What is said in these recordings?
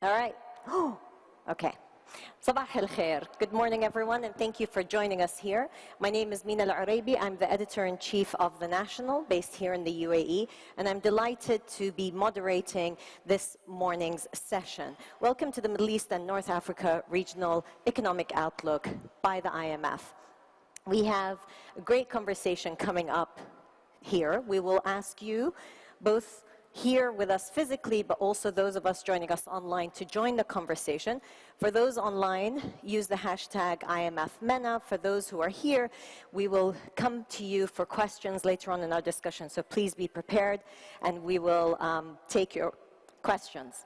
All right. Oh, okay. Sabah al khair. Good morning, everyone, and thank you for joining us here. My name is Mina Al-Araibi. I'm the editor-in-chief of The National, based here in the UAE, and I'm delighted to be moderating this morning's session. Welcome to the Middle East and North Africa Regional Economic Outlook by the IMF. We have a great conversation coming up here. We will ask you, both here with us physically, but also those of us joining us online, to join the conversation. For those online, use the hashtag IMFMENA. For those who are here, we will come to you for questions later on in our discussion, so please be prepared, and we will take your questions.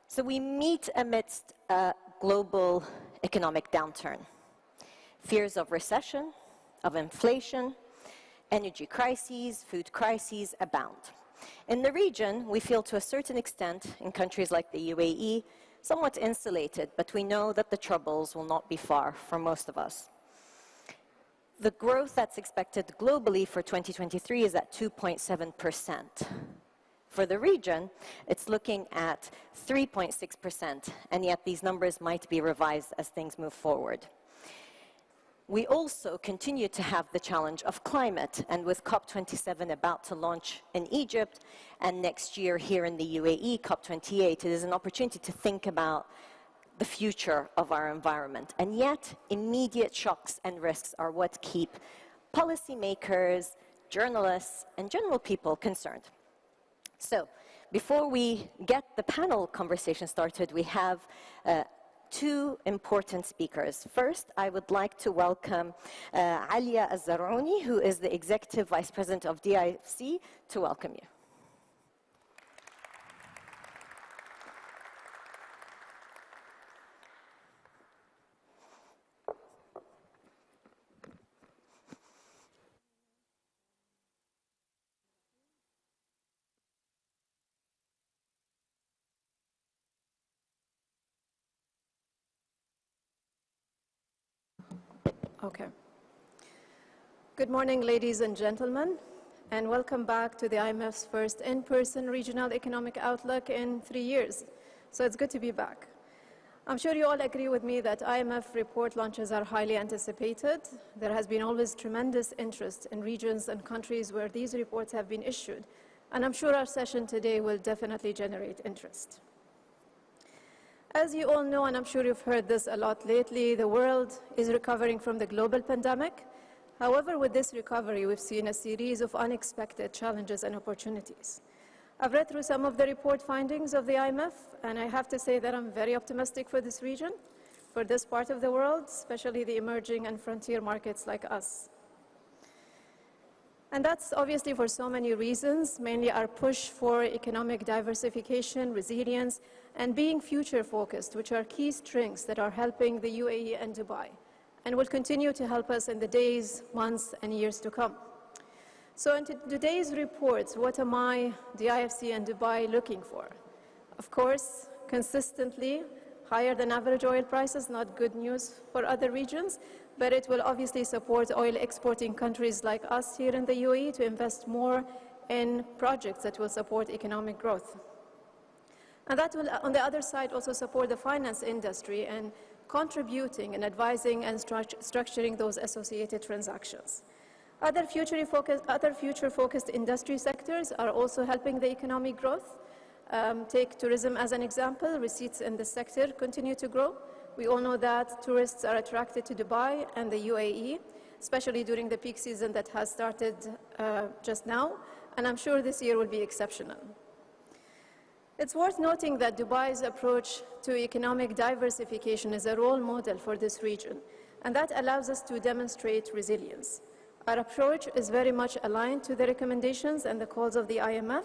So we meet amidst a global economic downturn. Fears of recession, of inflation, energy crises, food crises abound. In the region, we feel to a certain extent, in countries like the UAE, somewhat insulated, but we know that the troubles will not be far for most of us. The growth that's expected globally for 2023 is at 2.7%. For the region, it's looking at 3.6%, and yet these numbers might be revised as things move forward. We also continue to have the challenge of climate, and with COP27 about to launch in Egypt, and next year here in the UAE, COP28, it is an opportunity to think about the future of our environment. And yet, immediate shocks and risks are what keep policymakers, journalists, and general people concerned. So, before we get the panel conversation started, we have two important speakers. First, I would like to welcome Alia Al-Zaroni, who is the Executive Vice President of DIFC, to welcome you. Okay. Good morning, ladies and gentlemen, and welcome back to the IMF's first in-person regional economic outlook in 3 years. So it's good to be back. I'm sure you all agree with me that IMF report launches are highly anticipated. There has been always tremendous interest in regions and countries where these reports have been issued, and I'm sure our session today will definitely generate interest. As you all know, and I'm sure you've heard this a lot lately, the world is recovering from the global pandemic. However, with this recovery, we've seen a series of unexpected challenges and opportunities. I've read through some of the report findings of the IMF, and I have to say that I'm very optimistic for this region, for this part of the world, especially the emerging and frontier markets like us. And that's obviously for so many reasons, mainly our push for economic diversification, resilience, and being future-focused, which are key strengths that are helping the UAE and Dubai, and will continue to help us in the days, months, and years to come. So in today's reports, what am I, the IFC and Dubai, looking for? Of course, consistently higher than average oil prices, not good news for other regions, but it will obviously support oil exporting countries like us here in the UAE to invest more in projects that will support economic growth. And that will, on the other side, also support the finance industry and contributing and advising and structuring those associated transactions. Other future-focused industry sectors are also helping the economic growth. Take tourism as an example. Receipts in the sector continue to grow. We all know that tourists are attracted to Dubai and the UAE, especially during the peak season that has started just now, and I'm sure this year will be exceptional. It's worth noting that Dubai's approach to economic diversification is a role model for this region, and that allows us to demonstrate resilience. Our approach is very much aligned to the recommendations and the calls of the IMF,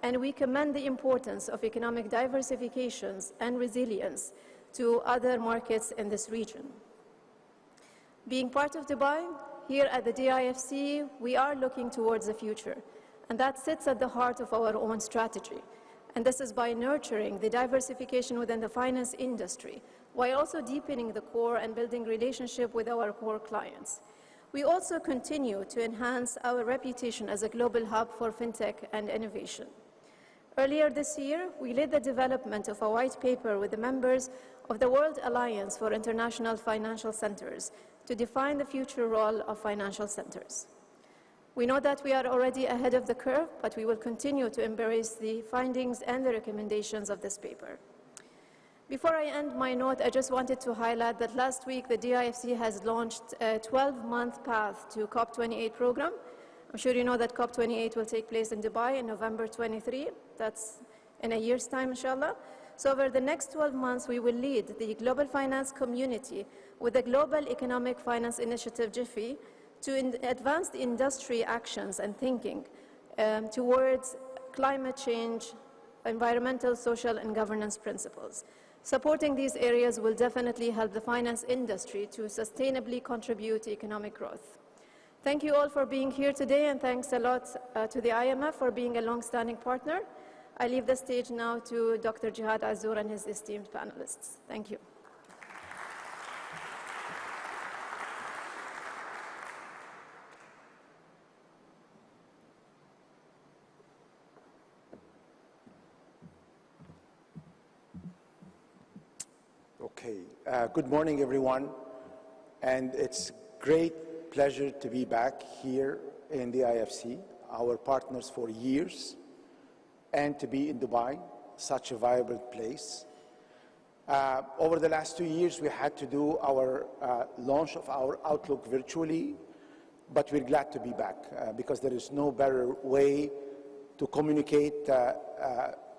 and we commend the importance of economic diversifications and resilience to other markets in this region. Being part of Dubai, here at the DIFC, we are looking towards the future, and that sits at the heart of our own strategy. And this is by nurturing the diversification within the finance industry, while also deepening the core and building relationship with our core clients. We also continue to enhance our reputation as a global hub for fintech and innovation. Earlier this year, we led the development of a white paper with the members of the World Alliance for International Financial Centers to define the future role of financial centers. We know that we are already ahead of the curve, but we will continue to embrace the findings and the recommendations of this paper. Before I end my note, I just wanted to highlight that last week the DIFC has launched a 12-month path to COP28 program. I'm sure you know that COP28 will take place in Dubai in November 23. That's in a year's time, inshallah. So over the next 12 months, we will lead the global finance community with the Global Economic Finance Initiative, GIFI, to advance the industry actions and thinking towards climate change, environmental, social, and governance principles. Supporting these areas will definitely help the finance industry to sustainably contribute to economic growth. Thank you all for being here today, and thanks a lot to the IMF for being a long-standing partner. I leave the stage now to Dr. Jihad Azur and his esteemed panelists. Thank you. Okay, good morning, everyone, and it's great pleasure to be back here in the IFC, our partners for years, and to be in Dubai, such a vibrant place. Over the last 2 years, we had to do our launch of our Outlook virtually, but we're glad to be back because there is no better way to communicate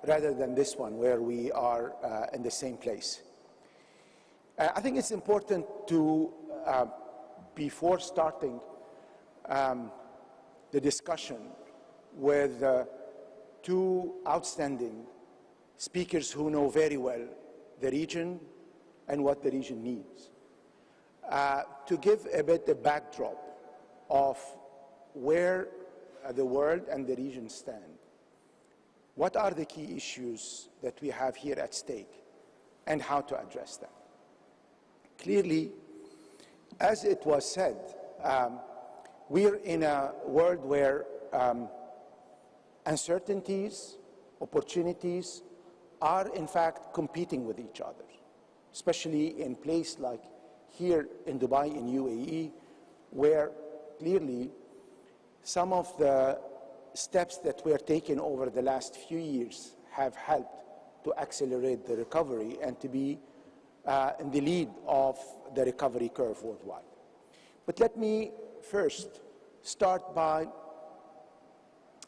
rather than this one, where we are in the same place. I think it's important to, before starting the discussion with two outstanding speakers who know very well the region and what the region needs, to give a bit the backdrop of where the world and the region stand. What are the key issues that we have here at stake and how to address them? Clearly, as it was said, we're in a world where uncertainties, opportunities are in fact competing with each other, especially in places like here in Dubai, in UAE, where clearly some of the steps that were taken over the last few years have helped to accelerate the recovery and to be in the lead of the recovery curve worldwide. But let me first start by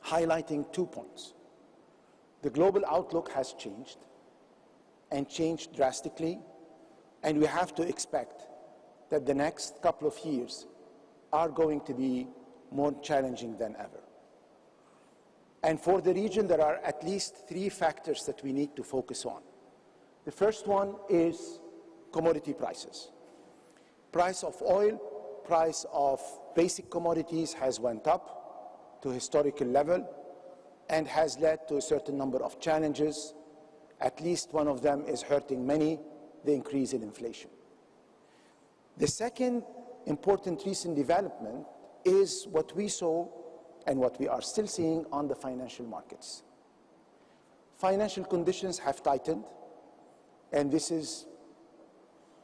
highlighting 2 points. The global outlook has changed and changed drastically, and we have to expect that the next couple of years are going to be more challenging than ever. And for the region, there are at least 3 factors that we need to focus on. The first one is commodity prices. Price of oil, price of basic commodities has went up to historical level and has led to a certain number of challenges. At least one of them is hurting many, the increase in inflation. The second important recent development is what we saw and what we are still seeing on the financial markets. Financial conditions have tightened, and this is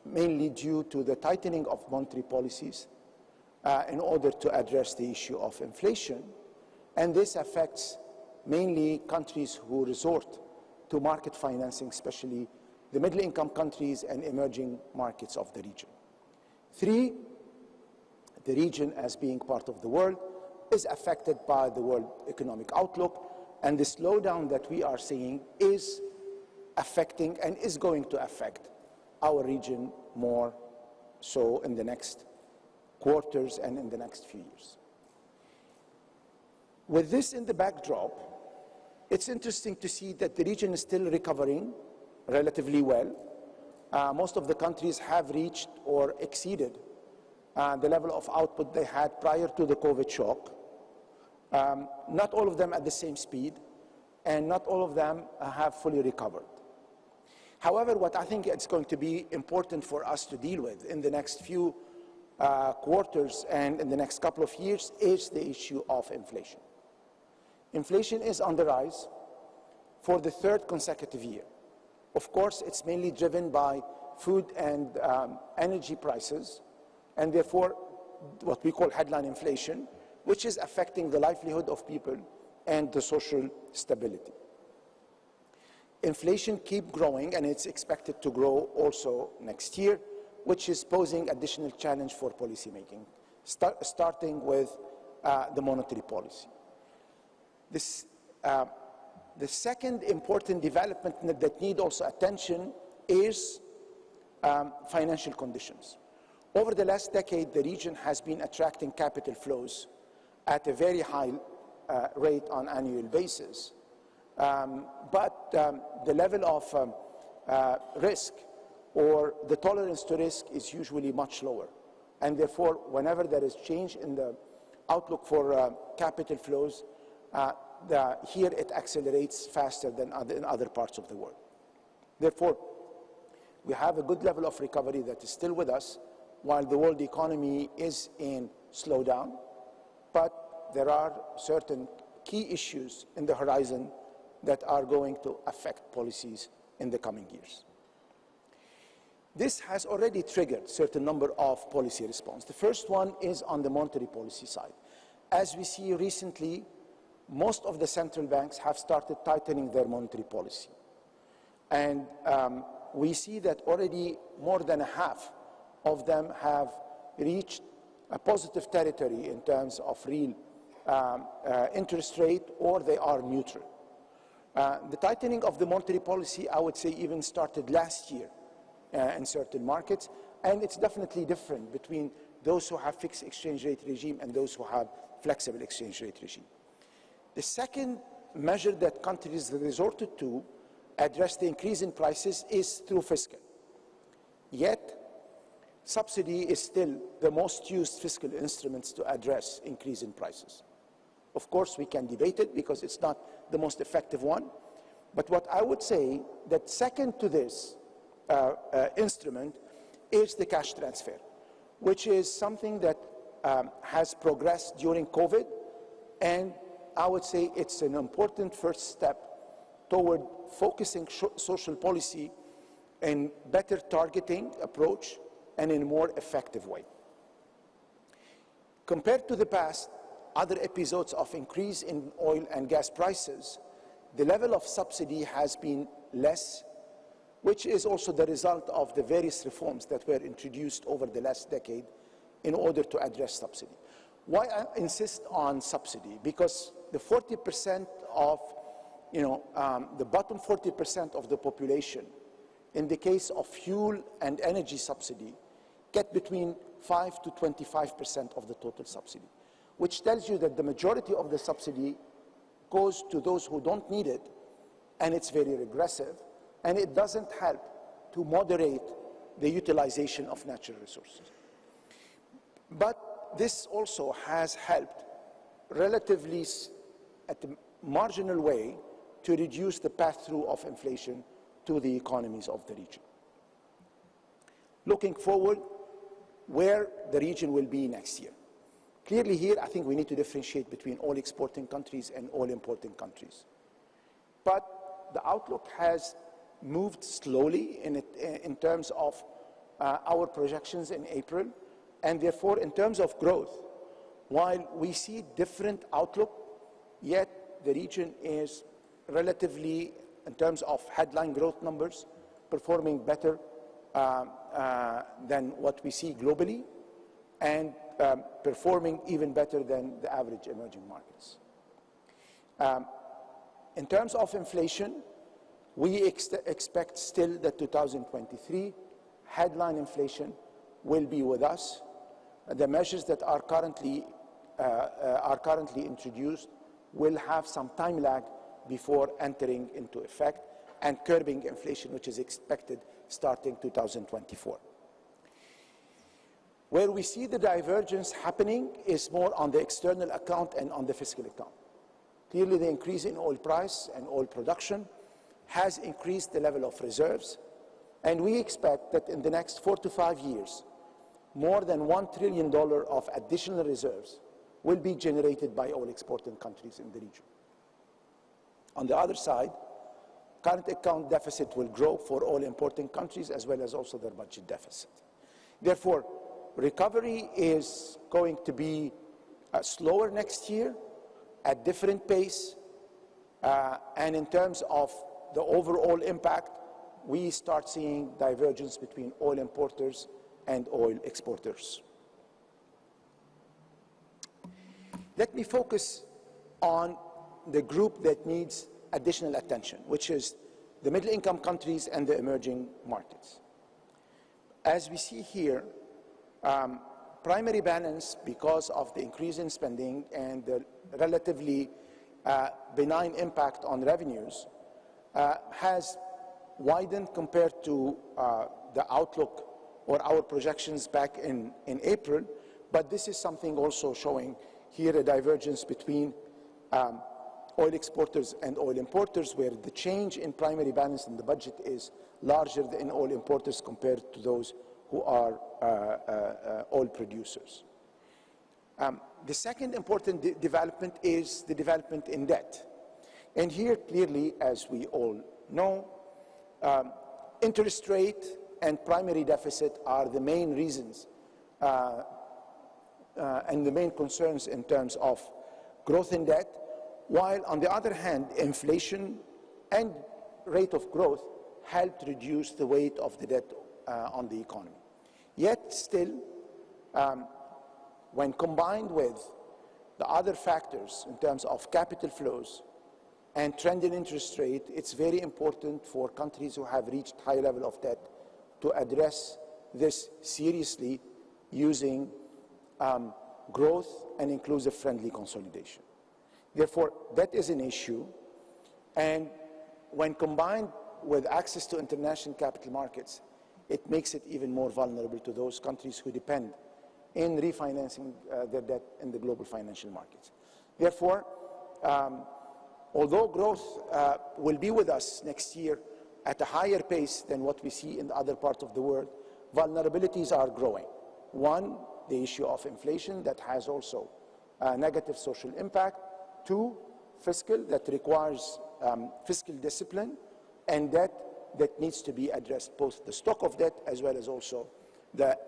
mainly due to the tightening of monetary policies in order to address the issue of inflation. And this affects mainly countries who resort to market financing, especially the middle-income countries and emerging markets of the region. 3, the region as being part of the world is affected by the world economic outlook, and the slowdown that we are seeing is affecting and is going to affect our region more so in the next quarters and in the next few years. With this in the backdrop, it's interesting to see that the region is still recovering relatively well. Most of the countries have reached or exceeded the level of output they had prior to the COVID shock. Not all of them at the same speed, and not all of them have fully recovered. However, what I think it's going to be important for us to deal with in the next few quarters and in the next couple of years is the issue of inflation. Inflation is on the rise for the third consecutive year. Of course, it's mainly driven by food and energy prices, and therefore what we call headline inflation, which is affecting the livelihood of people and the social stability. Inflation keeps growing, and it's expected to grow also next year, which is posing additional challenge for policymaking, starting with the monetary policy. The second important development that needs also attention is financial conditions. Over the last decade, the region has been attracting capital flows at a very high rate on an annual basis. But the level of risk or the tolerance to risk is usually much lower. And therefore, whenever there is change in the outlook for capital flows, here it accelerates faster than in other parts of the world. Therefore, we have a good level of recovery that is still with us while the world economy is in slowdown, but there are certain key issues in the horizon that are going to affect policies in the coming years. This has already triggered a certain number of policy response. The first one is on the monetary policy side. As we see recently, most of the central banks have started tightening their monetary policy. And we see that already more than a half of them have reached a positive territory in terms of real interest rate, or they are neutral. The tightening of the monetary policy, I would say, even started last year in certain markets, and it's definitely different between those who have fixed exchange rate regime and those who have flexible exchange rate regime. The second measure that countries resorted to address the increase in prices is through fiscal. Yet, subsidy is still the most used fiscal instruments to address increase in prices. Of course, we can debate it because it's not the most effective one. But what I would say that second to this instrument is the cash transfer, which is something that has progressed during COVID, and I would say it's an important first step toward focusing social policy in better targeting approach and in a more effective way. Compared to the past, other episodes of increase in oil and gas prices, the level of subsidy has been less, which is also the result of the various reforms that were introduced over the last decade in order to address subsidy. Why I insist on subsidy? Because the 40% of, the bottom 40% of the population, in the case of fuel and energy subsidy, get between 5 to 25% of the total subsidy, which tells you that the majority of the subsidy goes to those who don't need it, and it's very regressive, and it doesn't help to moderate the utilization of natural resources. But this also has helped relatively at a marginal way to reduce the pass-through of inflation to the economies of the region. Looking forward, where the region will be next year. Clearly here, I think we need to differentiate between all exporting countries and all importing countries. But the outlook has moved slowly in terms of our projections in April, and therefore in terms of growth, while we see different outlook, yet the region is relatively, in terms of headline growth numbers, performing better than what we see globally, and performing even better than the average emerging markets. In terms of inflation, we expect still that 2023 headline inflation will be with us. The measures that are currently introduced will have some time lag before entering into effect and curbing inflation, which is expected starting 2024. Where we see the divergence happening is more on the external account and on the fiscal account. Clearly, the increase in oil price and oil production has increased the level of reserves, and we expect that in the next 4 to 5 years, more than $1 trillion of additional reserves will be generated by oil exporting countries in the region. On the other side, current account deficit will grow for all importing countries as well as also their budget deficit. Therefore, recovery is going to be slower next year, at different pace, and in terms of the overall impact, we start seeing divergence between oil importers and oil exporters. Let me focus on the group that needs additional attention, which is the middle-income countries and the emerging markets. As we see here, primary balance, because of the increase in spending and the relatively benign impact on revenues, has widened compared to the outlook or our projections back in April, but this is something also showing here a divergence between oil exporters and oil importers, where the change in primary balance in the budget is larger than oil importers compared to those who are oil producers. The second important development is the development in debt. And here, clearly, as we all know, interest rate and primary deficit are the main reasons and the main concerns in terms of growth in debt, while on the other hand, inflation and rate of growth helped reduce the weight of the debt on the economy. Yet still, when combined with the other factors in terms of capital flows and trend in interest rate, it's very important for countries who have reached high level of debt to address this seriously using growth and inclusive friendly consolidation. Therefore, that is an issue, and when combined with access to international capital markets, it makes it even more vulnerable to those countries who depend in refinancing their debt in the global financial markets. Therefore, although growth will be with us next year at a higher pace than what we see in the other parts of the world, vulnerabilities are growing. One, the issue of inflation that has also a negative social impact. Two, fiscal, that requires fiscal discipline, and debt that needs to be addressed, both the stock of debt as well as also the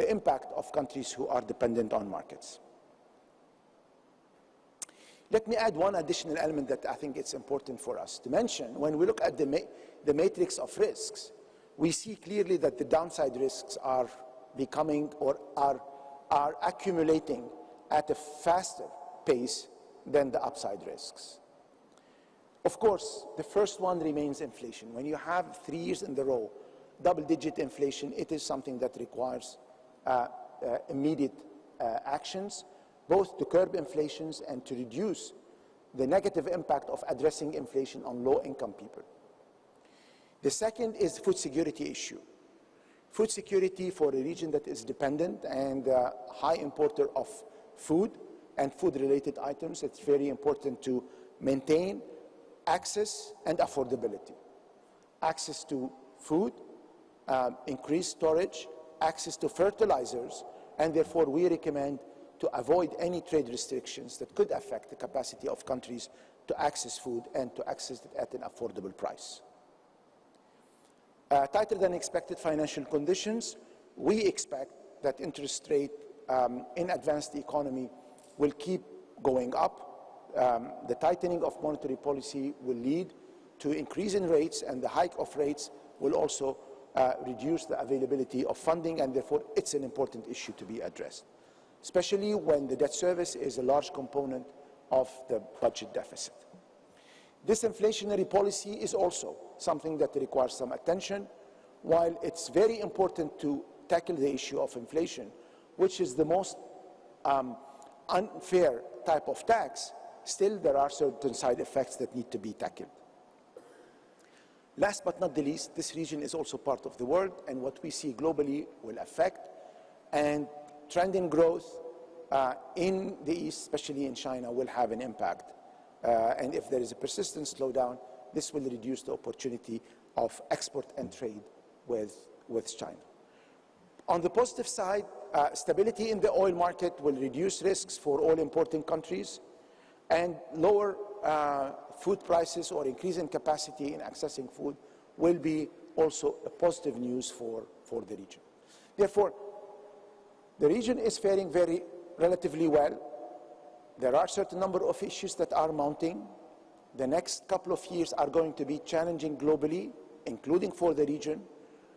impact of countries who are dependent on markets. Let me add one additional element that I think it's important for us to mention. When we look at the matrix of risks, we see clearly that the downside risks are becoming or are accumulating at a faster pace than the upside risks. Of course, the first one remains inflation. When you have 3 years in a row double-digit inflation, it is something that requires immediate actions, both to curb inflations and to reduce the negative impact of addressing inflation on low-income people. The second is the food security issue. Food security for a region that is dependent and a high importer of food and food-related items, it's very important to maintain access and affordability. Access to food, increased storage, access to fertilizers, and therefore we recommend to avoid any trade restrictions that could affect the capacity of countries to access food and to access it at an affordable price. Tighter than expected financial conditions, we expect that interest rate in advanced economy will keep going up. The tightening of monetary policy will lead to increase in rates, and the hike of rates will also reduce the availability of funding, and therefore it's an important issue to be addressed, especially when the debt service is a large component of the budget deficit. Disinflationary policy is also something that requires some attention. While it's very important to tackle the issue of inflation, which is the most unfair type of tax, still there are certain side effects that need to be tackled. Last but not the least, this region is also part of the world, and what we see globally will affect, and trend in growth in the East, especially in China, will have an impact. And if there is a persistent slowdown, this will reduce the opportunity of export and trade with China. On the positive side, stability in the oil market will reduce risks for oil importing countries, and lower food prices or increase in capacity in accessing food will be also a positive news for the region. Therefore, the region is faring relatively well. There are a certain number of issues that are mounting. The next couple of years are going to be challenging globally, including for the region.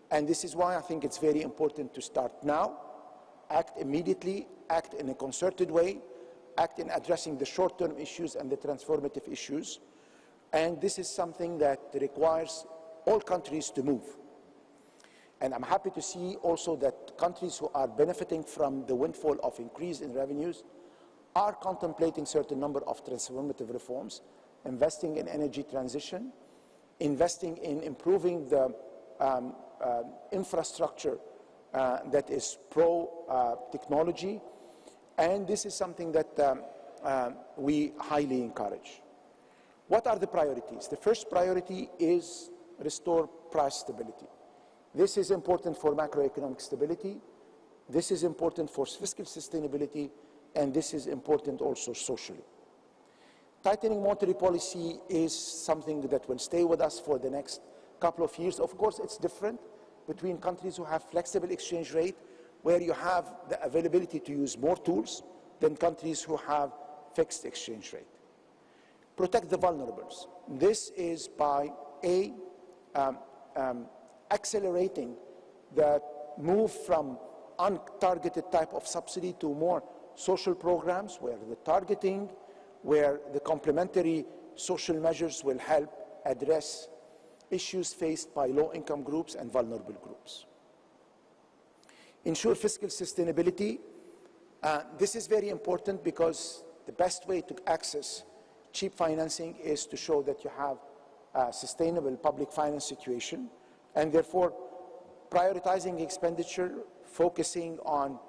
And this is why I think it's very important to start now, act immediately, act in a concerted way, act in addressing the short-term issues and the transformative issues. And this is something that requires all countries to move. And I'm happy to see also that countries who are benefiting from the windfall of increase in revenues are contemplating certain number of transformative reforms, investing in energy transition, investing in improving the infrastructure that is pro-technology, and this is something that we highly encourage. What are the priorities? The first priority is restore price stability. This is important for macroeconomic stability, this is important for fiscal sustainability, and this is important also socially. Tightening monetary policy is something that will stay with us for the next couple of years. Of course, it's different between countries who have flexible exchange rate, where you have the availability to use more tools, than countries who have fixed exchange rate. Protect the vulnerables. This is by accelerating the move from untargeted type of subsidy to more social programs, where the targeting, where the complementary social measures will help address issues faced by low-income groups and vulnerable groups. Ensure fiscal sustainability. This is very important because the best way to access cheap financing is to show that you have a sustainable public finance situation, and therefore prioritizing expenditure, focusing on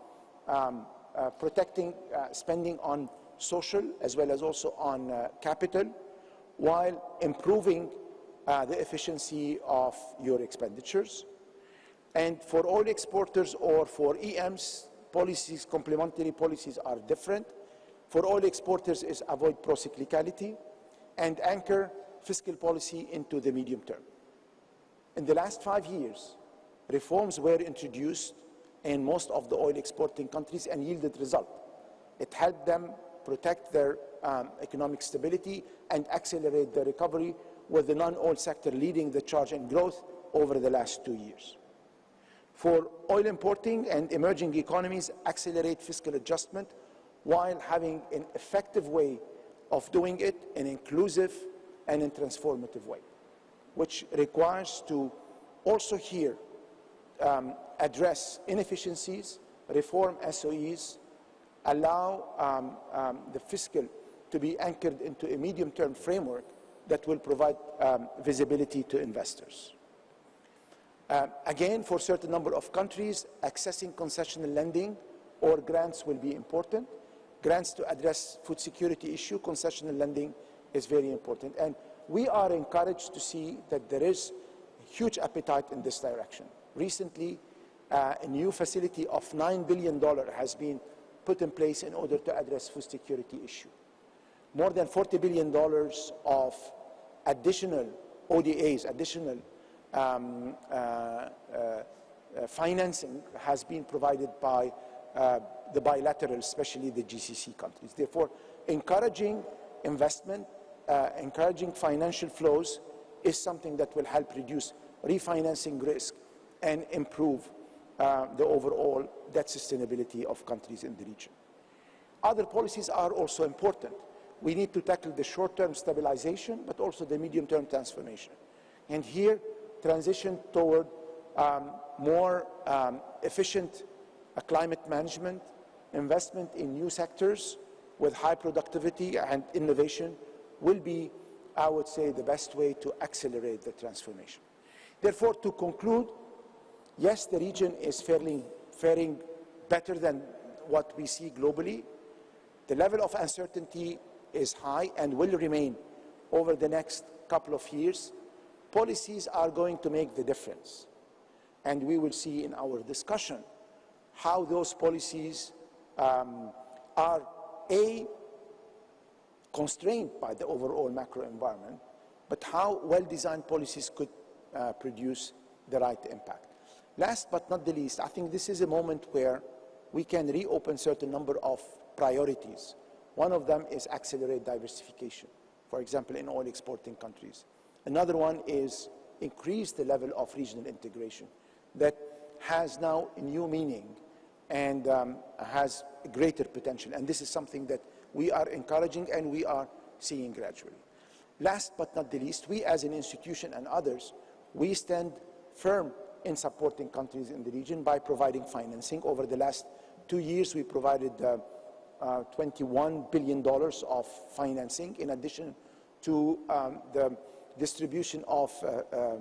protecting spending on social as well as also on capital, while improving the efficiency of your expenditures. And for oil exporters or for EMs, policies, complementary policies are different. For oil exporters is avoid procyclicality and anchor fiscal policy into the medium term. In the last 5 years, reforms were introduced in most of the oil exporting countries and yielded result. It helped them protect their economic stability and accelerate the recovery, with the non-oil sector leading the charge in growth over the last 2 years. For oil importing and emerging economies, accelerate fiscal adjustment while having an effective way of doing it, an inclusive and in transformative way, which requires to also here address inefficiencies, reform SOEs, allow the fiscal to be anchored into a medium-term framework that will provide visibility to investors. Again, for a certain number of countries, accessing concessional lending or grants will be important. Grants to address food security issue, concessional lending is very important. And we are encouraged to see that there is huge appetite in this direction. Recently, a new facility of $9 billion has been put in place in order to address food security issue. More than $40 billion of additional ODAs, additional financing has been provided by the bilateral, especially the GCC countries. Therefore, encouraging investment, encouraging financial flows is something that will help reduce refinancing risk and improve the overall debt sustainability of countries in the region. Other policies are also important. We need to tackle the short-term stabilization, but also the medium-term transformation. And here, transition toward more efficient climate management, investment in new sectors with high productivity and innovation will be, I would say, the best way to accelerate the transformation. Therefore, to conclude, yes, the region is faring better than what we see globally. The level of uncertainty is high and will remain over the next couple of years. Policies are going to make the difference. And we will see in our discussion how those policies are, A, constrained by the overall macro environment, but how well-designed policies could produce the right impact. Last but not the least, I think this is a moment where we can reopen certain number of priorities. One of them is accelerate diversification, for example, in oil exporting countries. Another one is increase the level of regional integration that has now a new meaning and has greater potential. And this is something that we are encouraging and we are seeing gradually. Last but not the least, we as an institution and others, we stand firm in supporting countries in the region by providing financing. Over the last 2 years, we provided $21 billion of financing, in addition to the distribution of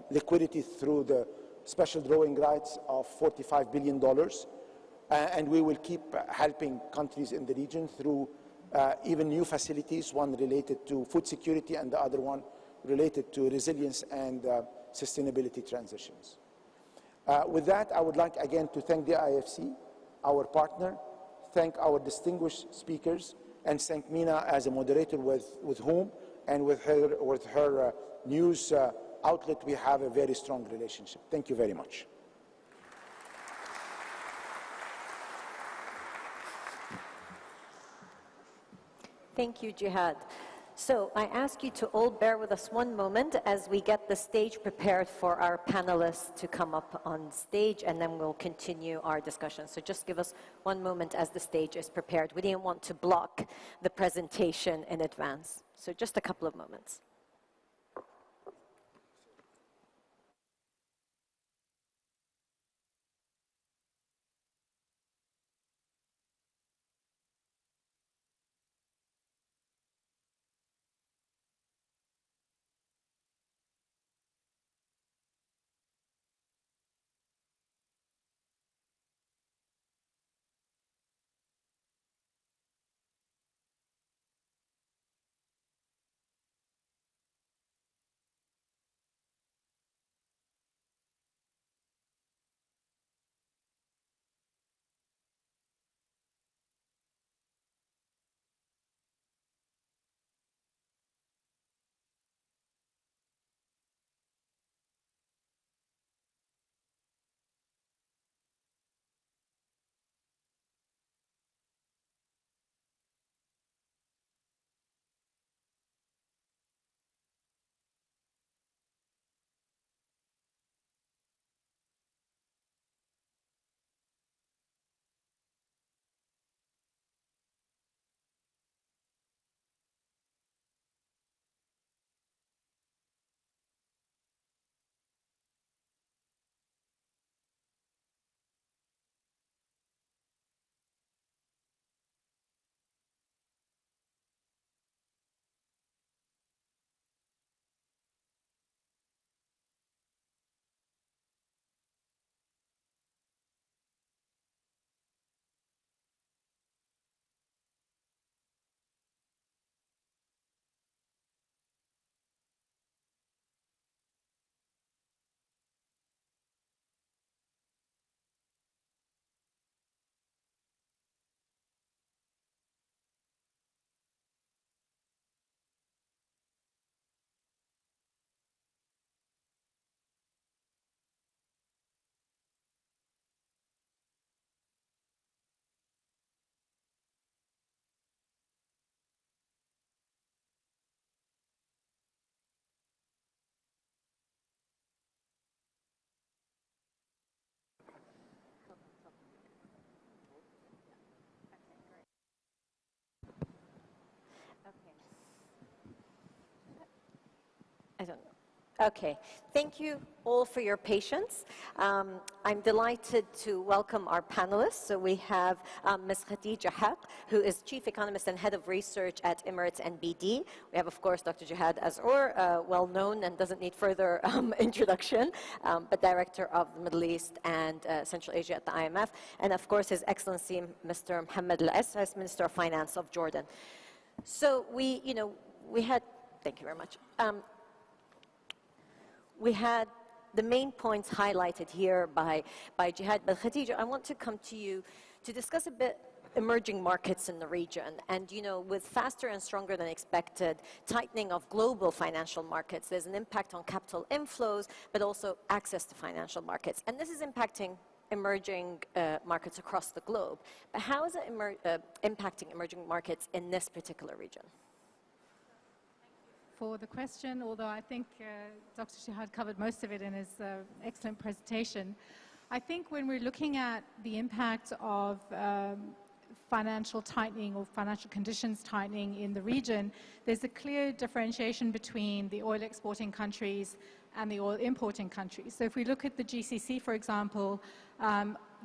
liquidity through the special drawing rights of $45 billion. And we will keep helping countries in the region through even new facilities, one related to food security and the other one related to resilience and sustainability transitions. With that, I would like again to thank the IFC, our partner, thank our distinguished speakers, and thank Mina as a moderator with whom and with her news outlet we have a very strong relationship. Thank you very much. Thank you, Jihad. So I ask you to all bear with us one moment as we get the stage prepared for our panelists to come up on stage, and then we'll continue our discussion. So just give us one moment as the stage is prepared. We didn't want to block the presentation in advance. So just a couple of moments. I don't know. Okay, thank you all for your patience. I'm delighted to welcome our panelists. So we have Ms. Khadija Haq, who is Chief Economist and Head of Research at Emirates and BD. We have, of course, Dr. Jihad Azor, well known and doesn't need further introduction, but Director of the Middle East and Central Asia at the IMF. And of course, His Excellency, Mr. Mohammed Al-Assas, Minister of Finance of Jordan. So we had, thank you very much. We had the main points highlighted here by Jihad. But Khadija, I want to come to you to discuss a bit emerging markets in the region. And, you know, with faster and stronger than expected tightening of global financial markets, there's an impact on capital inflows, but also access to financial markets. And this is impacting emerging markets across the globe. But how is it impacting emerging markets in this particular region? For the question, although I think Dr. Shihad covered most of it in his excellent presentation. I think when we're looking at the impact of financial tightening or financial conditions tightening in the region, there's a clear differentiation between the oil exporting countries and the oil importing countries. So if we look at the GCC, for example,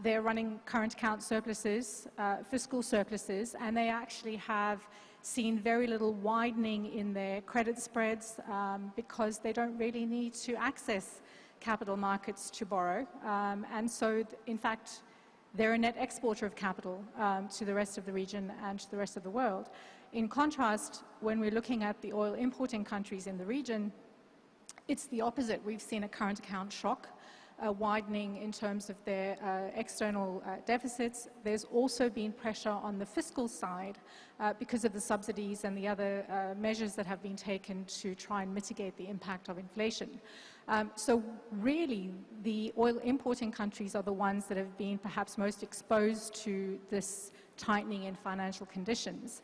they're running current account surpluses, fiscal surpluses, and they actually have seen very little widening in their credit spreads because they don't really need to access capital markets to borrow. And so, in fact, they're a net exporter of capital to the rest of the region and to the rest of the world. In contrast, when we're looking at the oil importing countries in the region, it's the opposite. We've seen a current account shock, widening in terms of their external deficits. There's also been pressure on the fiscal side because of the subsidies and the other measures that have been taken to try and mitigate the impact of inflation. So really, the oil importing countries are the ones that have been perhaps most exposed to this tightening in financial conditions.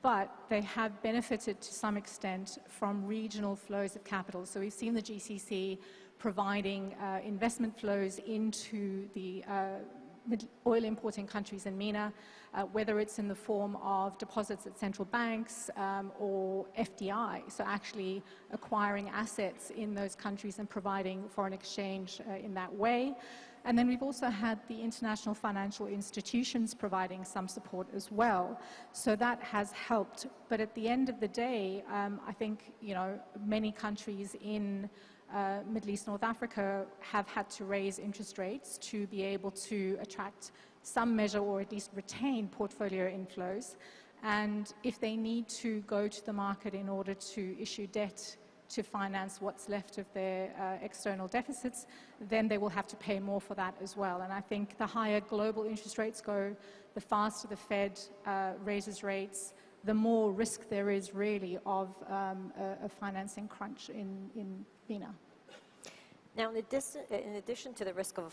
But they have benefited to some extent from regional flows of capital. So we've seen the GCC providing investment flows into the oil importing countries in MENA, whether it's in the form of deposits at central banks or FDI, so actually acquiring assets in those countries and providing foreign exchange in that way. And then we've also had the international financial institutions providing some support as well. So that has helped. But at the end of the day, I think, you know, many countries in Middle East, North Africa have had to raise interest rates to be able to attract some measure or at least retain portfolio inflows. And if they need to go to the market in order to issue debt to finance what's left of their external deficits, then they will have to pay more for that as well. And I think the higher global interest rates go, the faster the Fed raises rates, the more risk there is really of a financing crunch in MENA. Now, in addition to the risk of a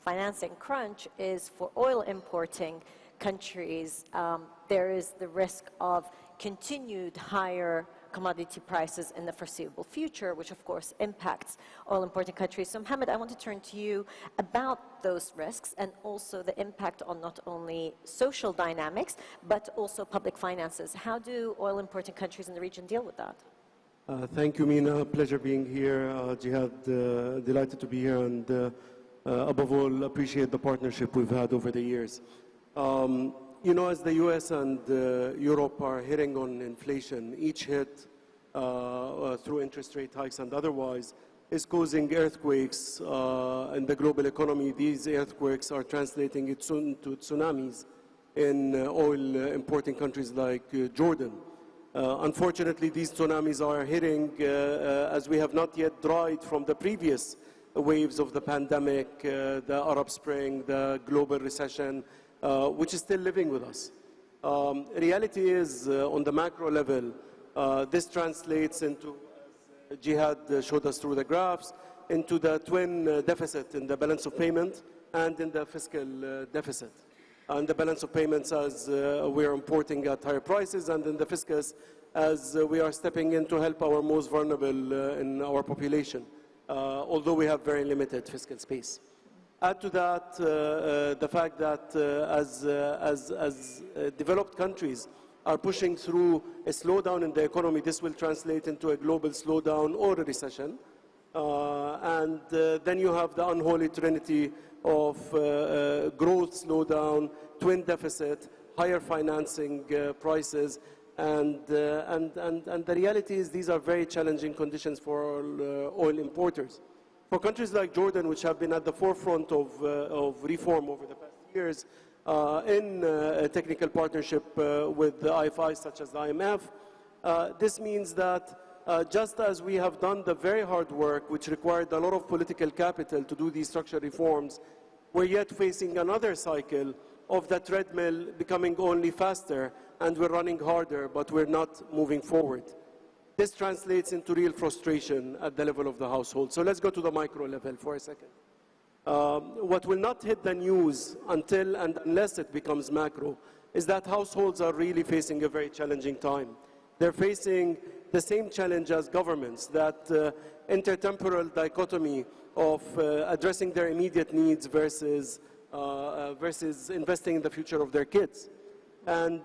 financing crunch is for oil importing countries, there is the risk of continued higher commodity prices in the foreseeable future, which of course impacts oil importing countries. So Mohammed, I want to turn to you about those risks and also the impact on not only social dynamics, but also public finances. How do oil importing countries in the region deal with that? Thank you, Mina. Pleasure being here. Jihad, delighted to be here, and above all, appreciate the partnership we've had over the years. You know, as the US and Europe are hitting on inflation, each hit through interest rate hikes and otherwise is causing earthquakes in the global economy. These earthquakes are translating into tsunamis in oil importing countries like Jordan. Unfortunately, these tsunamis are hitting as we have not yet dried from the previous waves of the pandemic, the Arab Spring, the global recession, which is still living with us. Reality is, on the macro level, this translates into, as Jihad showed us through the graphs, into the twin deficit in the balance of payment and in the fiscal deficit. And the balance of payments as we are importing at higher prices, and in the fiscus as we are stepping in to help our most vulnerable in our population, although we have very limited fiscal space. Add to that the fact that as developed countries are pushing through a slowdown in the economy, this will translate into a global slowdown or a recession. And then you have the unholy trinity of growth slowdown, twin deficit, higher financing prices, and the reality is these are very challenging conditions for oil importers. For countries like Jordan, which have been at the forefront of reform over the past years, in a technical partnership with the IFIs such as the IMF, this means that just as we have done the very hard work, which required a lot of political capital to do these structural reforms, we're yet facing another cycle of the treadmill becoming only faster, and we're running harder, but we're not moving forward. This translates into real frustration at the level of the household. So let's go to the micro level for a second. What will not hit the news until and unless it becomes macro is that households are really facing a very challenging time. They're facing the same challenge as governments, that intertemporal dichotomy of addressing their immediate needs versus investing in the future of their kids. And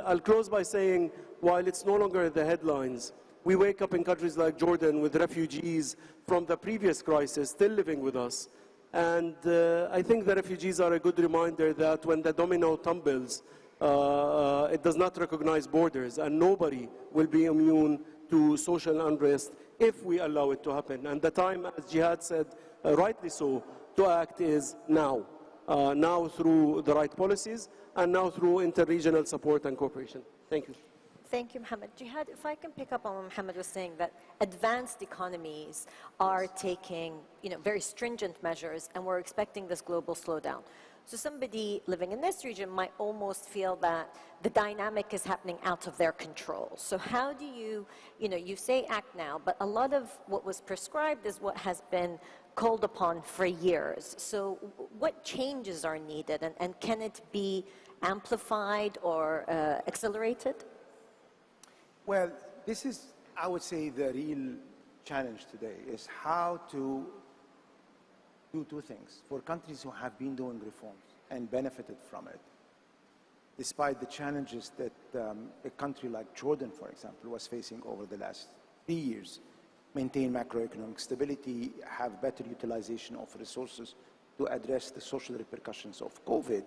I'll close by saying, while it's no longer in the headlines, we wake up in countries like Jordan with refugees from the previous crisis still living with us. And I think the refugees are a good reminder that when the domino tumbles, it does not recognize borders, and nobody will be immune to social unrest if we allow it to happen. And the time, as Jihad said, rightly so, to act is now. Now through the right policies, and now through interregional support and cooperation. Thank you. Thank you, Mohammed. Jihad, if I can pick up on what Mohammed was saying, that advanced economies are taking very stringent measures, and we're expecting this global slowdown. So somebody living in this region might almost feel that the dynamic is happening out of their control. So how do you say act now, but a lot of what was prescribed is what has been called upon for years. So what changes are needed, and can it be amplified or accelerated? Well, this is, I would say, the real challenge today is how to do two things. For countries who have been doing reforms and benefited from it, despite the challenges that a country like Jordan, for example, was facing over the last 3 years, maintain macroeconomic stability, have better utilization of resources to address the social repercussions of COVID,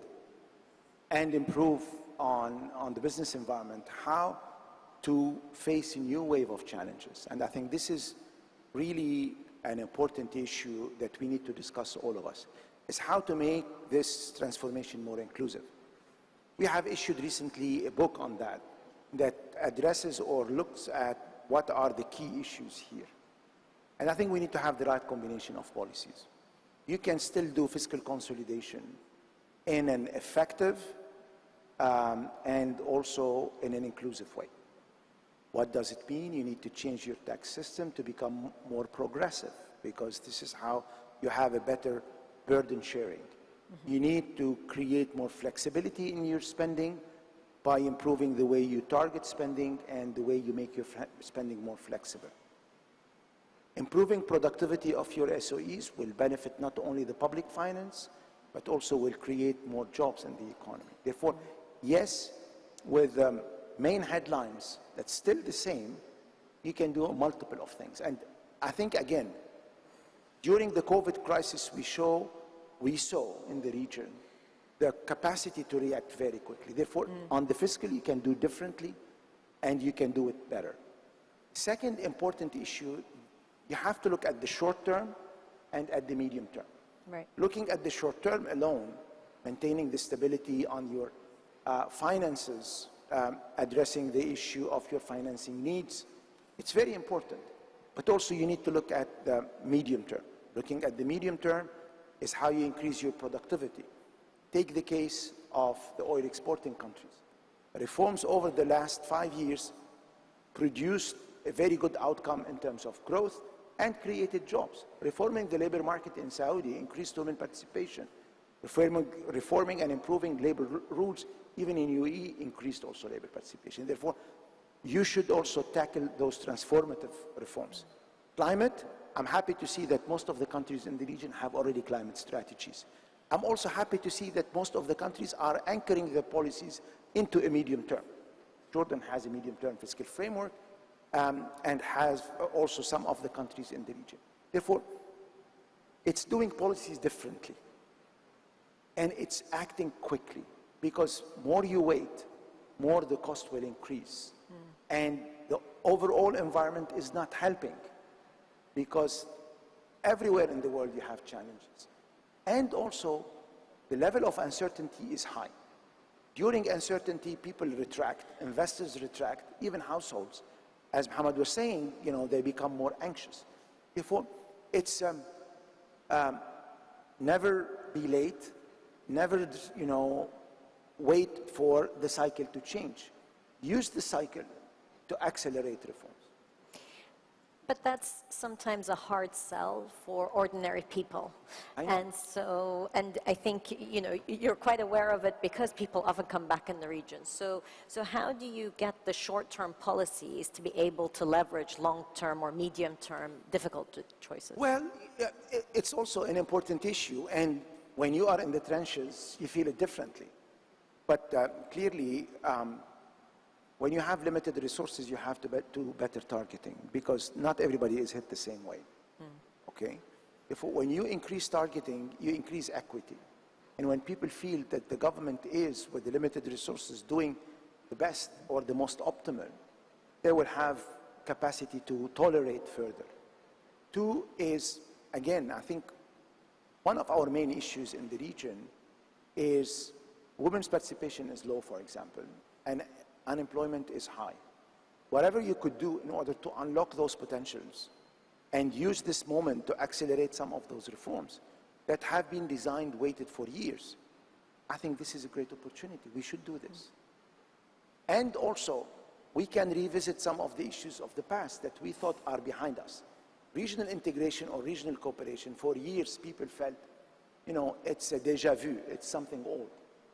and improve on the business environment, how to face a new wave of challenges. And I think this is really an important issue that we need to discuss, all of us, is how to make this transformation more inclusive. We have issued recently a book on that addresses or looks at what are the key issues here. And I think we need to have the right combination of policies. You can still do fiscal consolidation in an effective and also in an inclusive way. What does it mean? You need to change your tax system to become more progressive, because this is how you have a better burden sharing. Mm-hmm. You need to create more flexibility in your spending by improving the way you target spending and the way you make your spending more flexible. Improving productivity of your SOEs will benefit not only the public finance, but also will create more jobs in the economy. Therefore, yes, with main headlines that's still the same, you can do multiple of things. And I think, again, during the COVID crisis, we saw in the region the capacity to react very quickly. Therefore, on the fiscal, you can do differently, and you can do it better. Second important issue, you have to look at the short term and at the medium term. Right. Looking at the short term alone, maintaining the stability on your finances, addressing the issue of your financing needs, it's very important. But also you need to look at the medium term. Looking at the medium term is how you increase your productivity. Take the case of the oil exporting countries. Reforms over the last 5 years produced a very good outcome in terms of growth and created jobs. Reforming the labor market in Saudi increased women participation. Reforming and improving labor rules, even in UAE, increased also labor participation. Therefore, you should also tackle those transformative reforms. Climate, I'm happy to see that most of the countries in the region have already climate strategies. I'm also happy to see that most of the countries are anchoring their policies into a medium term. Jordan has a medium-term fiscal framework, and has also some of the countries in the region. Therefore, it's doing policies differently, and it's acting quickly, because more you wait, more the cost will increase. And the overall environment is not helping, because everywhere in the world you have challenges. And also, the level of uncertainty is high. During uncertainty, people retract, investors retract, even households. As Mohammed was saying, they become more anxious. Therefore, it's never be late, never, wait for the cycle to change. Use the cycle to accelerate reforms. But that's sometimes a hard sell for ordinary people. I know. And I think, you're quite aware of it because people often come back in the region. So how do you get the short-term policies to be able to leverage long-term or medium-term difficult choices? Well, it's also an important issue, and when you are in the trenches, you feel it differently. But clearly, when you have limited resources, you have to do better targeting, because not everybody is hit the same way. Okay? When you increase targeting, you increase equity. And when people feel that the government is, with the limited resources, doing the best or the most optimal, they will have capacity to tolerate further. Two is, again, I think one of our main issues in the region is women's participation is low, for example, and unemployment is high. Whatever you could do in order to unlock those potentials and use this moment to accelerate some of those reforms that have been designed, waited for years, I think this is a great opportunity. We should do this. And also, we can revisit some of the issues of the past that we thought are behind us. Regional integration or regional cooperation, for years people felt, it's a déjà vu, it's something old.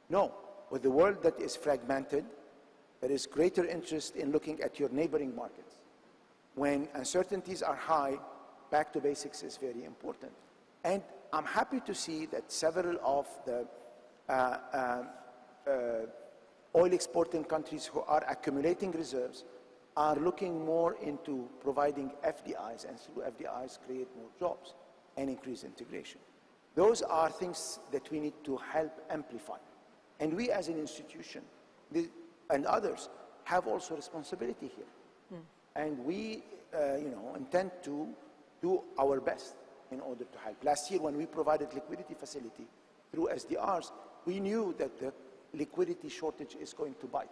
No, with the world that is fragmented, there is greater interest in looking at your neighboring markets. When uncertainties are high, back to basics is very important. And I'm happy to see that several of the oil exporting countries who are accumulating reserves are looking more into providing FDIs, and through FDIs create more jobs and increase integration. Those are things that we need to help amplify. And we as an institution, and others, have also responsibility here. And we, intend to do our best in order to help. Last year, when we provided liquidity facility through SDRs, we knew that the liquidity shortage is going to bite.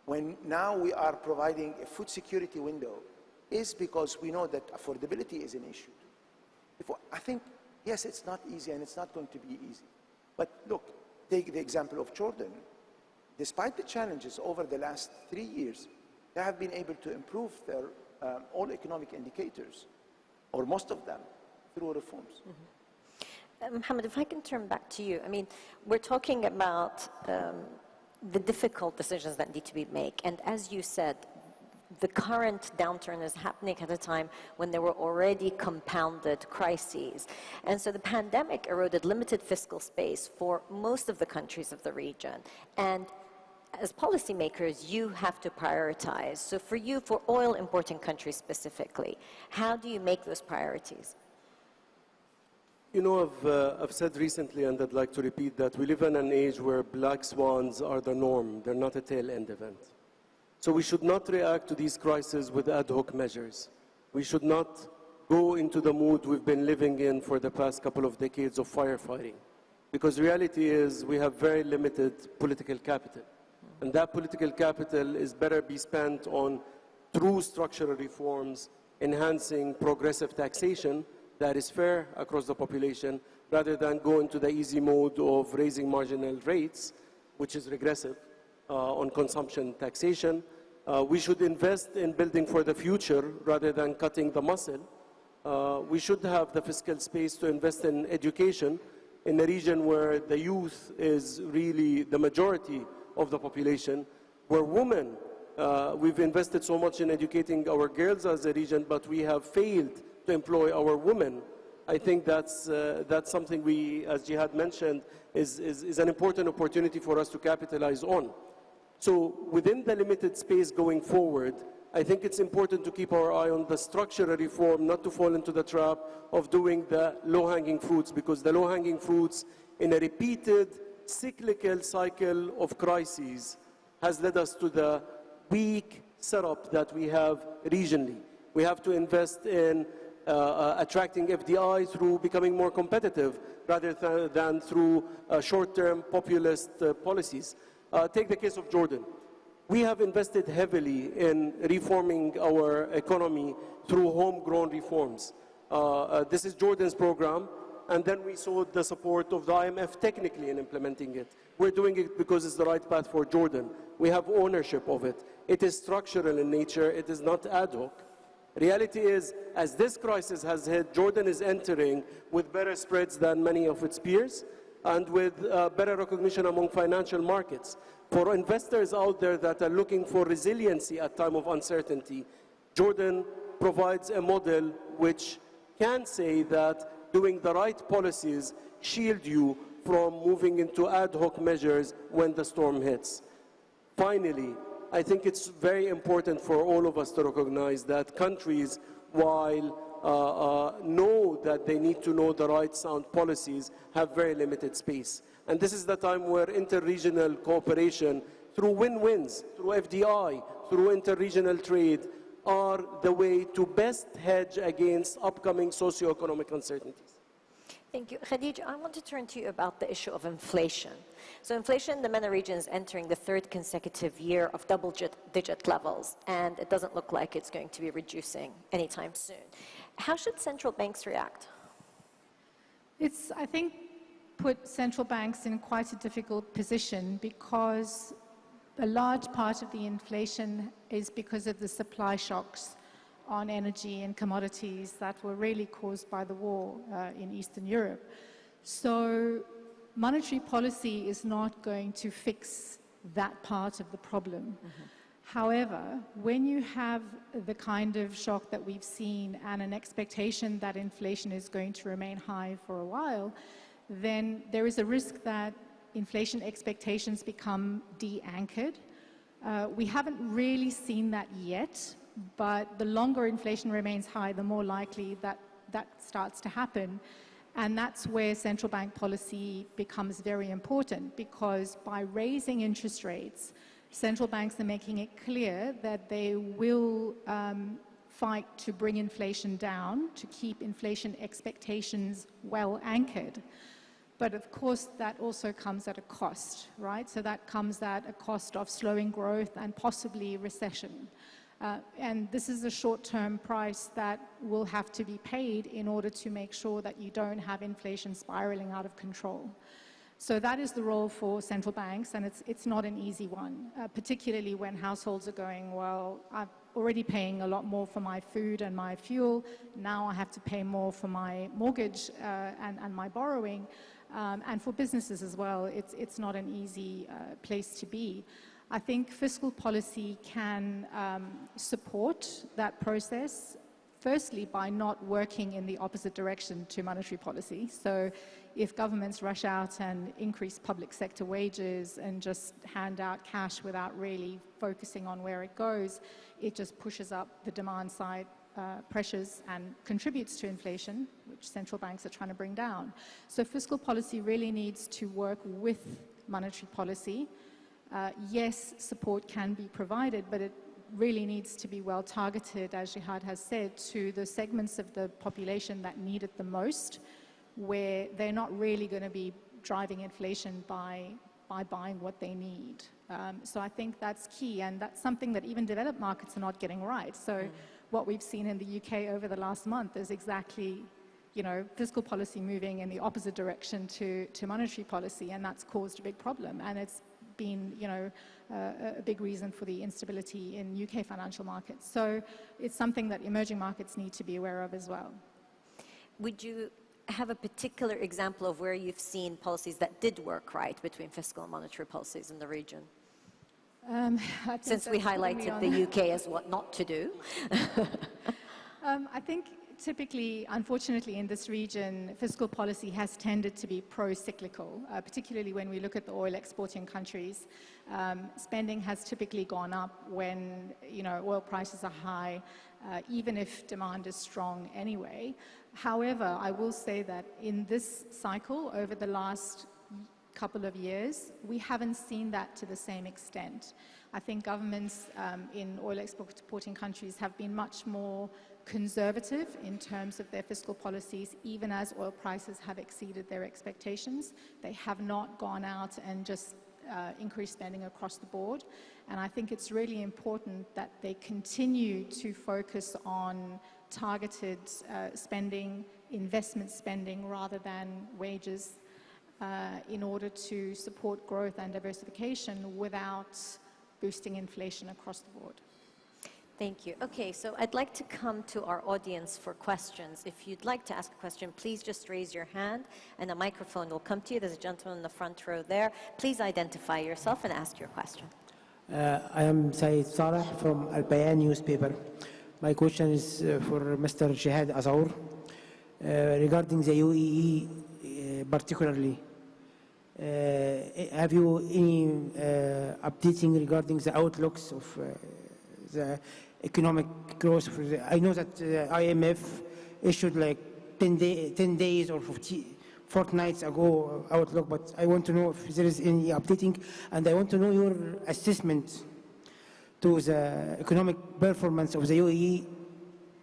When now we are providing a food security window, is because we know that affordability is an issue. I think, yes, it's not easy and it's not going to be easy. But look, take the example of Jordan. Despite the challenges over the last 3 years, they have been able to improve their all economic indicators, or most of them, through reforms. Mohammed, if I can turn back to you. I mean, we're talking about the difficult decisions that need to be made. And as you said, the current downturn is happening at a time when there were already compounded crises. And so the pandemic eroded limited fiscal space for most of the countries of the region. And as policymakers, you have to prioritize. So for you, for oil importing countries specifically, how do you make those priorities? I've said recently, and I'd like to repeat that, we live in an age where black swans are the norm. They're not a tail-end event. So we should not react to these crises with ad hoc measures. We should not go into the mood we've been living in for the past couple of decades of firefighting. Because reality is we have very limited political capital. And that political capital is better be spent on true structural reforms, enhancing progressive taxation that is fair across the population, rather than go into the easy mode of raising marginal rates, which is regressive, on consumption taxation. We should invest in building for the future rather than cutting the muscle. We should have the fiscal space to invest in education in a region where the youth is really the majority of the population, where women, we've invested so much in educating our girls as a region, but we have failed to employ our women. I think that's something we, as Jihad mentioned, is an important opportunity for us to capitalize on. So within the limited space going forward, I think it's important to keep our eye on the structural reform, not to fall into the trap of doing the low-hanging fruits, because the low-hanging fruits in a repeated cyclical cycle of crises has led us to the weak setup that we have regionally. We have to invest in attracting FDI through becoming more competitive rather than through short-term populist policies. Take the case of Jordan. We have invested heavily in reforming our economy through homegrown reforms. This is Jordan's program. and then we saw the support of the IMF technically in implementing it. We're doing it because it's the right path for Jordan. We have ownership of it. It is structural in nature. It is not ad hoc. Reality is, as this crisis has hit, Jordan is entering with better spreads than many of its peers and with better recognition among financial markets. For investors out there that are looking for resiliency at time of uncertainty, Jordan provides a model which can say that doing the right policies shield you from moving into ad hoc measures when the storm hits. Finally, I think it's very important for all of us to recognize that countries, while know that they need to know the right sound policies, have very limited space. And this is the time where interregional cooperation through win-wins, through FDI, through interregional trade, are the way to best hedge against upcoming socioeconomic uncertainties. Thank you. Khadija, I want to turn to you about the issue of inflation. So inflation in the MENA region is entering the third consecutive year of double-digit levels, and it doesn't look like it's going to be reducing anytime soon. How should central banks react? It's, I think, put central banks in quite a difficult position because a large part of the inflation is because of the supply shocks on energy and commodities that were really caused by the war in Eastern Europe. So monetary policy is not going to fix that part of the problem. However, when you have the kind of shock that we've seen and an expectation that inflation is going to remain high for a while, then there is a risk that inflation expectations become de-anchored. We haven't really seen that yet, but the longer inflation remains high, the more likely that that starts to happen. And that's where central bank policy becomes very important, because by raising interest rates, central banks are making it clear that they will fight to bring inflation down, to keep inflation expectations well anchored. But of course, that also comes at a cost, right? So that comes at a cost of slowing growth and possibly recession. And this is a short-term price that will have to be paid in order to make sure that you don't have inflation spiraling out of control. So that is the role for central banks, and it's not an easy one, particularly when households are going, well, I'm already paying a lot more for my food and my fuel. Now I have to pay more for my mortgage and my borrowing. And for businesses as well, it's not an easy place to be. I think fiscal policy can support that process, firstly by not working in the opposite direction to monetary policy. So if governments rush out and increase public sector wages and just hand out cash without really focusing on where it goes, it just pushes up the demand side pressures and contributes to inflation, which central banks are trying to bring down. So fiscal policy really needs to work with monetary policy. Yes, support can be provided, but it really needs to be well targeted, as Jihad has said, to the segments of the population that need it the most, where they're not really going to be driving inflation by buying what they need. So I think that's key, and that's something that even developed markets are not getting right. So what we've seen in the UK over the last month is exactly, you know, fiscal policy moving in the opposite direction to monetary policy, and that's caused a big problem. And it's been, you know, a big reason for the instability in UK financial markets. So it's something that emerging markets need to be aware of as well. Would you have a particular example of where you've seen policies that did work right between fiscal and monetary policies in the region? Since we highlighted the UK as what not to do. I think typically, unfortunately, in this region, fiscal policy has tended to be pro-cyclical, particularly when we look at the oil exporting countries. Spending has typically gone up when, you know, oil prices are high, even if demand is strong anyway. However, I will say that in this cycle, over the last couple of years, we haven't seen that to the same extent. I think governments in oil exporting countries have been much more conservative in terms of their fiscal policies, even as oil prices have exceeded their expectations. They have not gone out and just increased spending across the board. And I think it's really important that they continue to focus on targeted spending, investment spending rather than wages in order to support growth and diversification without boosting inflation across the board. Thank you. Okay, so I'd like to come to our audience for questions. If you'd like to ask a question, please just raise your hand and a microphone will come to you. There's a gentleman in the front row there. Please identify yourself and ask your question. I am Saeed Saleh from Al Bayan newspaper. My question is for Mr. Jihad Azour regarding the UAE particularly. Have you any updating regarding the outlooks of the economic growth? I know that IMF issued like 10 days or 50 fortnights ago outlook, but I want to know if there is any updating, and I want to know your assessment to the economic performance of the UAE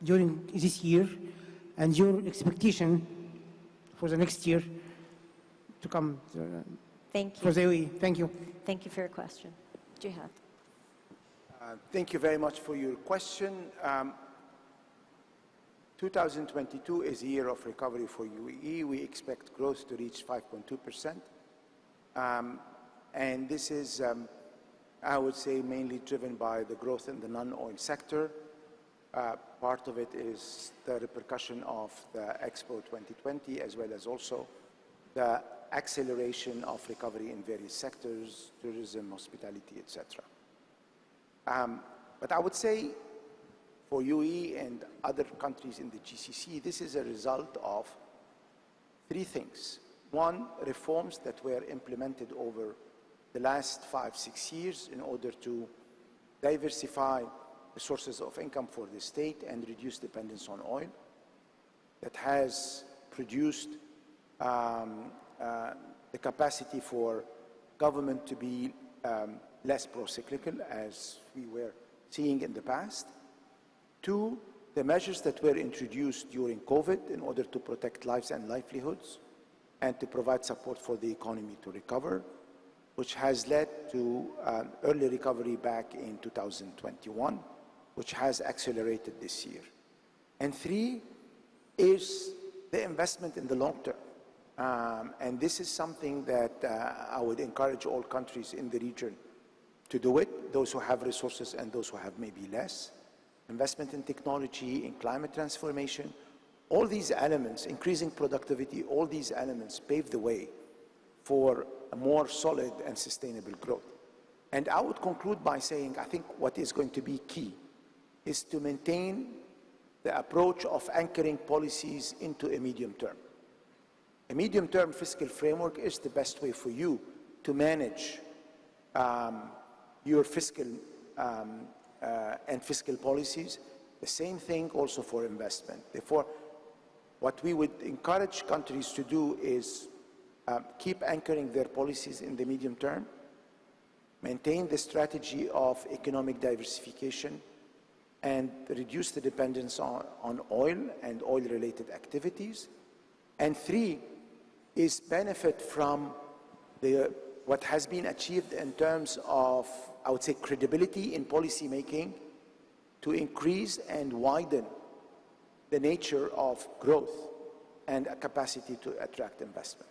during this year and your expectation for the next year to come Thank you. for the UAE. Thank you. Thank you for your question. Jihad. Thank you very much for your question. 2022 is a year of recovery for UAE. We expect growth to reach 5.2%. And this is, I would say, mainly driven by the growth in the non-oil sector. Part of it is the repercussion of the Expo 2020, as well as also the acceleration of recovery in various sectors, tourism, hospitality, etc. But I would say for UAE and other countries in the GCC, this is a result of three things. One, reforms that were implemented over the last 5-6 years in order to diversify the sources of income for the state and reduce dependence on oil. That has produced the capacity for government to be less pro-cyclical, as we were seeing in the past. Two, the measures that were introduced during COVID in order to protect lives and livelihoods and to provide support for the economy to recover, which has led to early recovery back in 2021, which has accelerated this year. And three is the investment in the long term. And this is something that I would encourage all countries in the region to do it, those who have resources and those who have maybe less. Investment in technology, in climate transformation, all these elements, increasing productivity, all these elements pave the way for a more solid and sustainable growth. And I would conclude by saying, I think what is going to be key is to maintain the approach of anchoring policies into a medium term. A medium-term fiscal framework is the best way for you to manage your fiscal and fiscal policies. The same thing also for investment. Therefore, what we would encourage countries to do is keep anchoring their policies in the medium term, maintain the strategy of economic diversification, and reduce the dependence on oil and oil-related activities. And three is benefit from what has been achieved in terms of, I would say, credibility in policy making to increase and widen the nature of growth and a capacity to attract investment.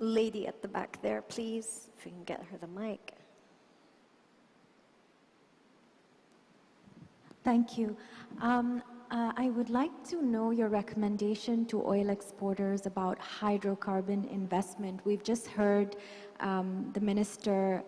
Lady at the back there, please, if we can get her the mic. Thank you. I would like to know your recommendation to oil exporters about hydrocarbon investment. We've just heard the Minister,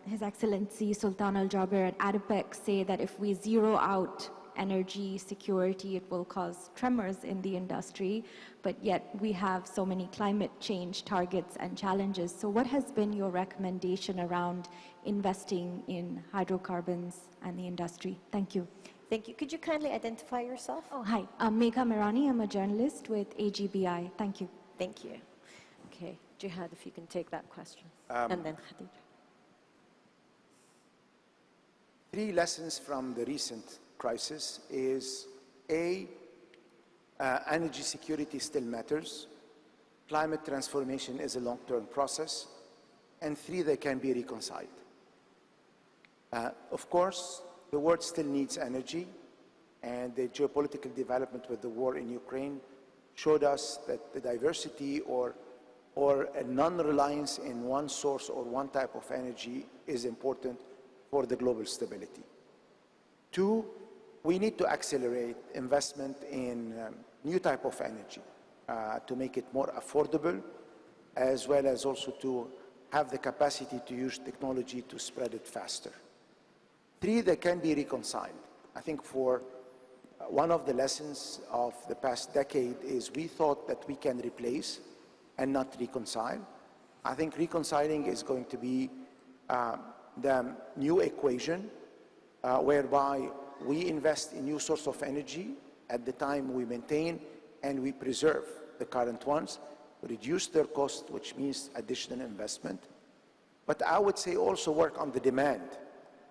His Excellency Sultan Al Jaber at ADIPEC say that if we zero out energy security, it will cause tremors in the industry, but yet we have so many climate change targets and challenges. So what has been your recommendation around investing in hydrocarbons and the industry? Thank you. Thank you. Could you kindly identify yourself? Oh, hi. I'm Megha Mirani. I'm a journalist with AGBI. Thank you. Thank you. Okay. Jihad, if you can take that question. And then Khadija. Three lessons from the recent crisis is A, energy security still matters. Climate transformation is a long-term process. And three, they can be reconciled. Of course, the world still needs energy, and the geopolitical development with the war in Ukraine showed us that the diversity or a non-reliance in one source or one type of energy is important for the global stability. Two, we need to accelerate investment in new type of energy to make it more affordable, as well as also to have the capacity to use technology to spread it faster. Three, they can be reconciled. I think for one of the lessons of the past decade is we thought that we can replace and not reconcile. I think reconciling is going to be the new equation whereby we invest in new source of energy at the time we maintain and we preserve the current ones, reduce their cost, which means additional investment. But I would say also work on the demand,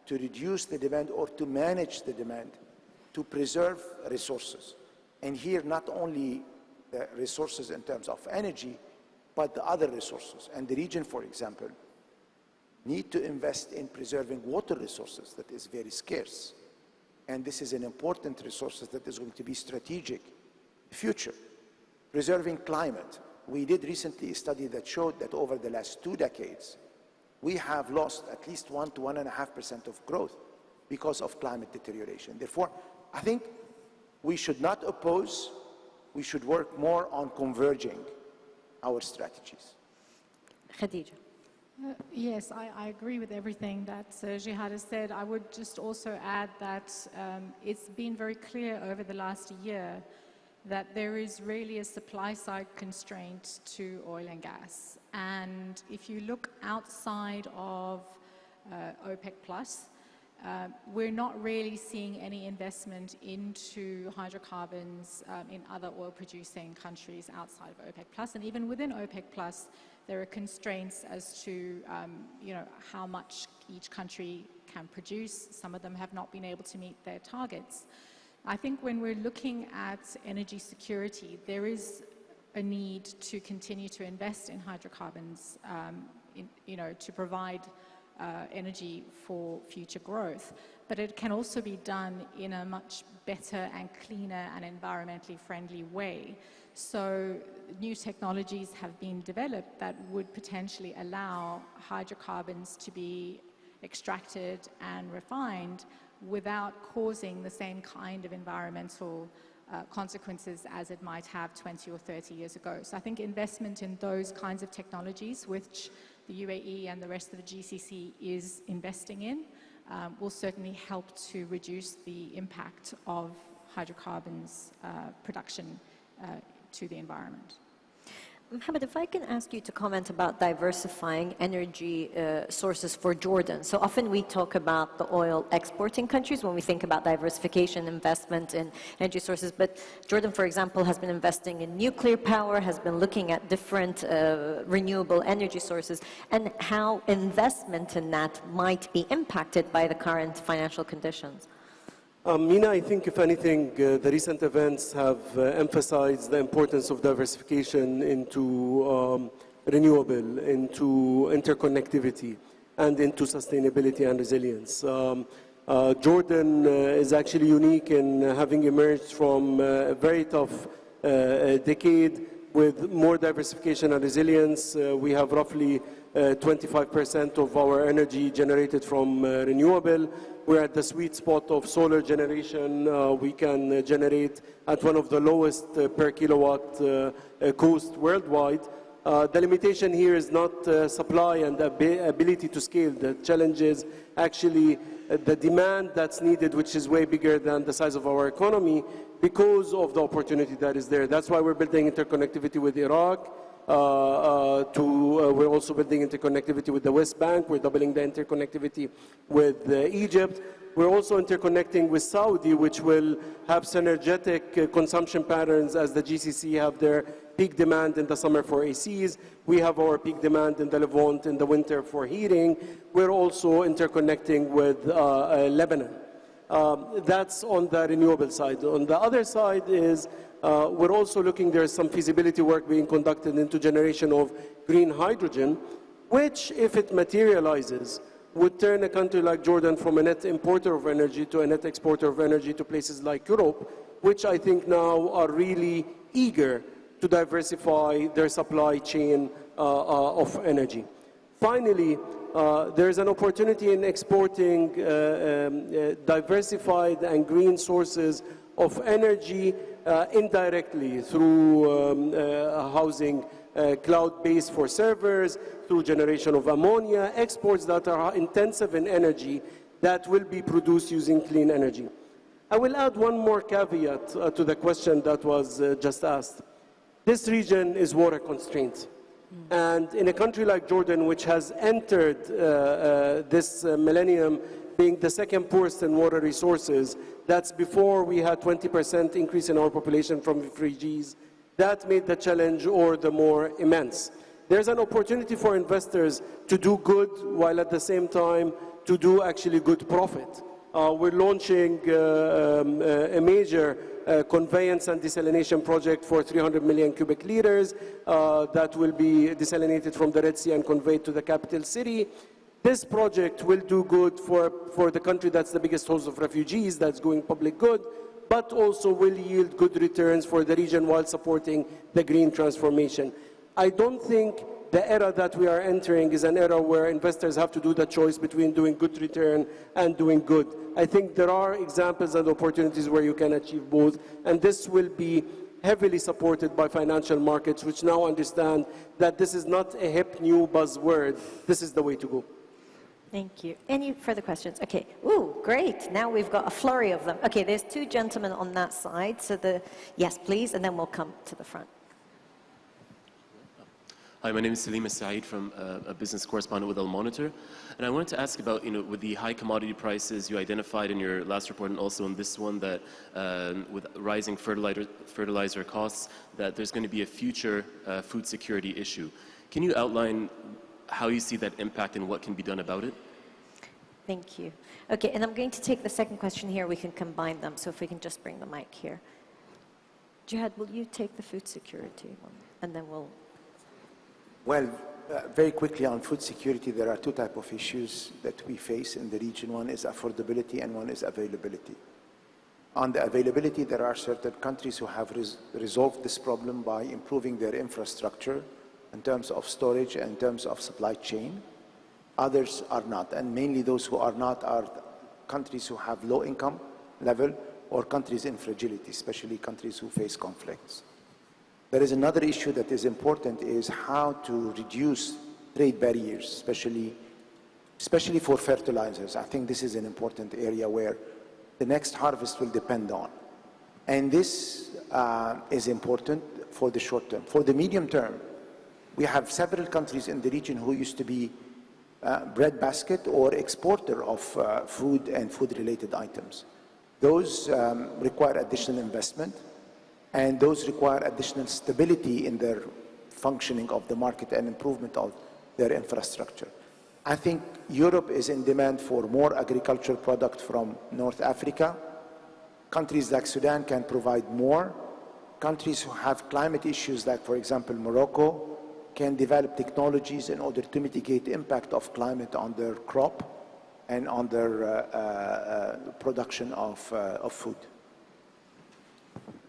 to reduce the demand or to manage the demand, to preserve resources. And here, not only the resources in terms of energy, but the other resources. And the region, for example, need to invest in preserving water resources that is very scarce. And this is an important resource that is going to be strategic. Future, preserving climate. We did recently a study that showed that over the last 2 decades, we have lost at least 1 to 1.5% of growth because of climate deterioration. Therefore, I think we should not oppose, we should work more on converging our strategies. Khadija. Yes, I agree with everything that Jihad has said. I would just also add that it's been very clear over the last year that there is really a supply-side constraint to oil and gas. And if you look outside of OPEC+, we're not really seeing any investment into hydrocarbons in other oil-producing countries outside of OPEC+. And even within OPEC+, there are constraints as to how much each country can produce. Some of them have not been able to meet their targets. I think when we're looking at energy security, there is a need to continue to invest in hydrocarbons, to provide energy for future growth. But it can also be done in a much better and cleaner and environmentally friendly way. So new technologies have been developed that would potentially allow hydrocarbons to be extracted and refined without causing the same kind of environmental consequences as it might have 20 or 30 years ago. So I think investment in those kinds of technologies, which the UAE and the rest of the GCC is investing in, will certainly help to reduce the impact of hydrocarbons production to the environment. Mohammed, if I can ask you to comment about diversifying energy sources for Jordan. So often we talk about the oil exporting countries when we think about diversification, investment in energy sources. But Jordan, for example, has been investing in nuclear power, has been looking at different renewable energy sources, and how investment in that might be impacted by the current financial conditions. Mina, I think if anything, the recent events have emphasized the importance of diversification into renewable, into interconnectivity, and into sustainability and resilience. Jordan is actually unique in having emerged from a very tough decade with more diversification and resilience. We have roughly 25% of our energy generated from renewable. We're at the sweet spot of solar generation. We can generate at one of the lowest per kilowatt cost worldwide. The limitation here is not supply and ability to scale. The challenge is actually the demand that's needed, which is way bigger than the size of our economy because of the opportunity that is there. That's why we're building interconnectivity with Iraq. We're also building interconnectivity with the West Bank. We're doubling the interconnectivity with Egypt. We're also interconnecting with Saudi, which will have synergetic consumption patterns as the GCC have their peak demand in the summer for ACs. We have our peak demand in the Levant in the winter for heating. We're also interconnecting with Lebanon. That's on the renewable side. On the other side is we're also looking, there's some feasibility work being conducted into generation of green hydrogen, which, if it materializes, would turn a country like Jordan from a net importer of energy to a net exporter of energy to places like Europe, which I think now are really eager to diversify their supply chain of energy. Finally, there's an opportunity in exporting diversified and green sources of energy indirectly through housing cloud-based for servers, through generation of ammonia, exports that are intensive in energy that will be produced using clean energy. I will add one more caveat to the question that was just asked. This region is water constrained. And in a country like Jordan, which has entered this millennium being the second poorest in water resources, that's before we had 20% increase in our population from refugees, that made the challenge all the more immense. There's an opportunity for investors to do good while at the same time to do actually good profit. We're launching a major conveyance and desalination project for 300 million cubic liters that will be desalinated from the Red Sea and conveyed to the capital city. This project will do good for the country that's the biggest host of refugees, that's doing public good, but also will yield good returns for the region while supporting the green transformation. I don't think the era that we are entering is an era where investors have to do the choice between doing good return and doing good. I think there are examples and opportunities where you can achieve both, and this will be heavily supported by financial markets, which now understand that this is not a hip new buzzword. This is the way to go. Thank you. Any further questions? Okay. Ooh, great. Now we've got a flurry of them. Okay, there's two gentlemen on that side. So yes, please, and then we'll come to the front. Hi, my name is Salim Saeed from a business correspondent with Al Monitor. And I wanted to ask about, with the high commodity prices you identified in your last report and also in this one that with rising fertilizer costs, that there's going to be a future food security issue. Can you outline how you see that impact and what can be done about it? Thank you. Okay, and I'm going to take the second question here. We can combine them. So if we can just bring the mic here. Jihad, will you take the food security one? And then we'll... Well, very quickly on food security, there are two types of issues that we face in the region. One is affordability and one is availability. On the availability, there are certain countries who have resolved this problem by improving their infrastructure in terms of storage and in terms of supply chain. Others are not, and mainly those who are not are countries who have low income level or countries in fragility, especially countries who face conflicts. There is another issue that is important, is how to reduce trade barriers, especially for fertilizers. I think this is an important area where the next harvest will depend on. And this is important for the short term. For the medium term, we have several countries in the region who used to be breadbasket or exporter of food and food-related items. Those require additional investment, and those require additional stability in their functioning of the market and improvement of their infrastructure. I think Europe is in demand for more agricultural product from North Africa. Countries like Sudan can provide more. Countries who have climate issues, like for example Morocco, can develop technologies in order to mitigate the impact of climate on their crop and on their production of food.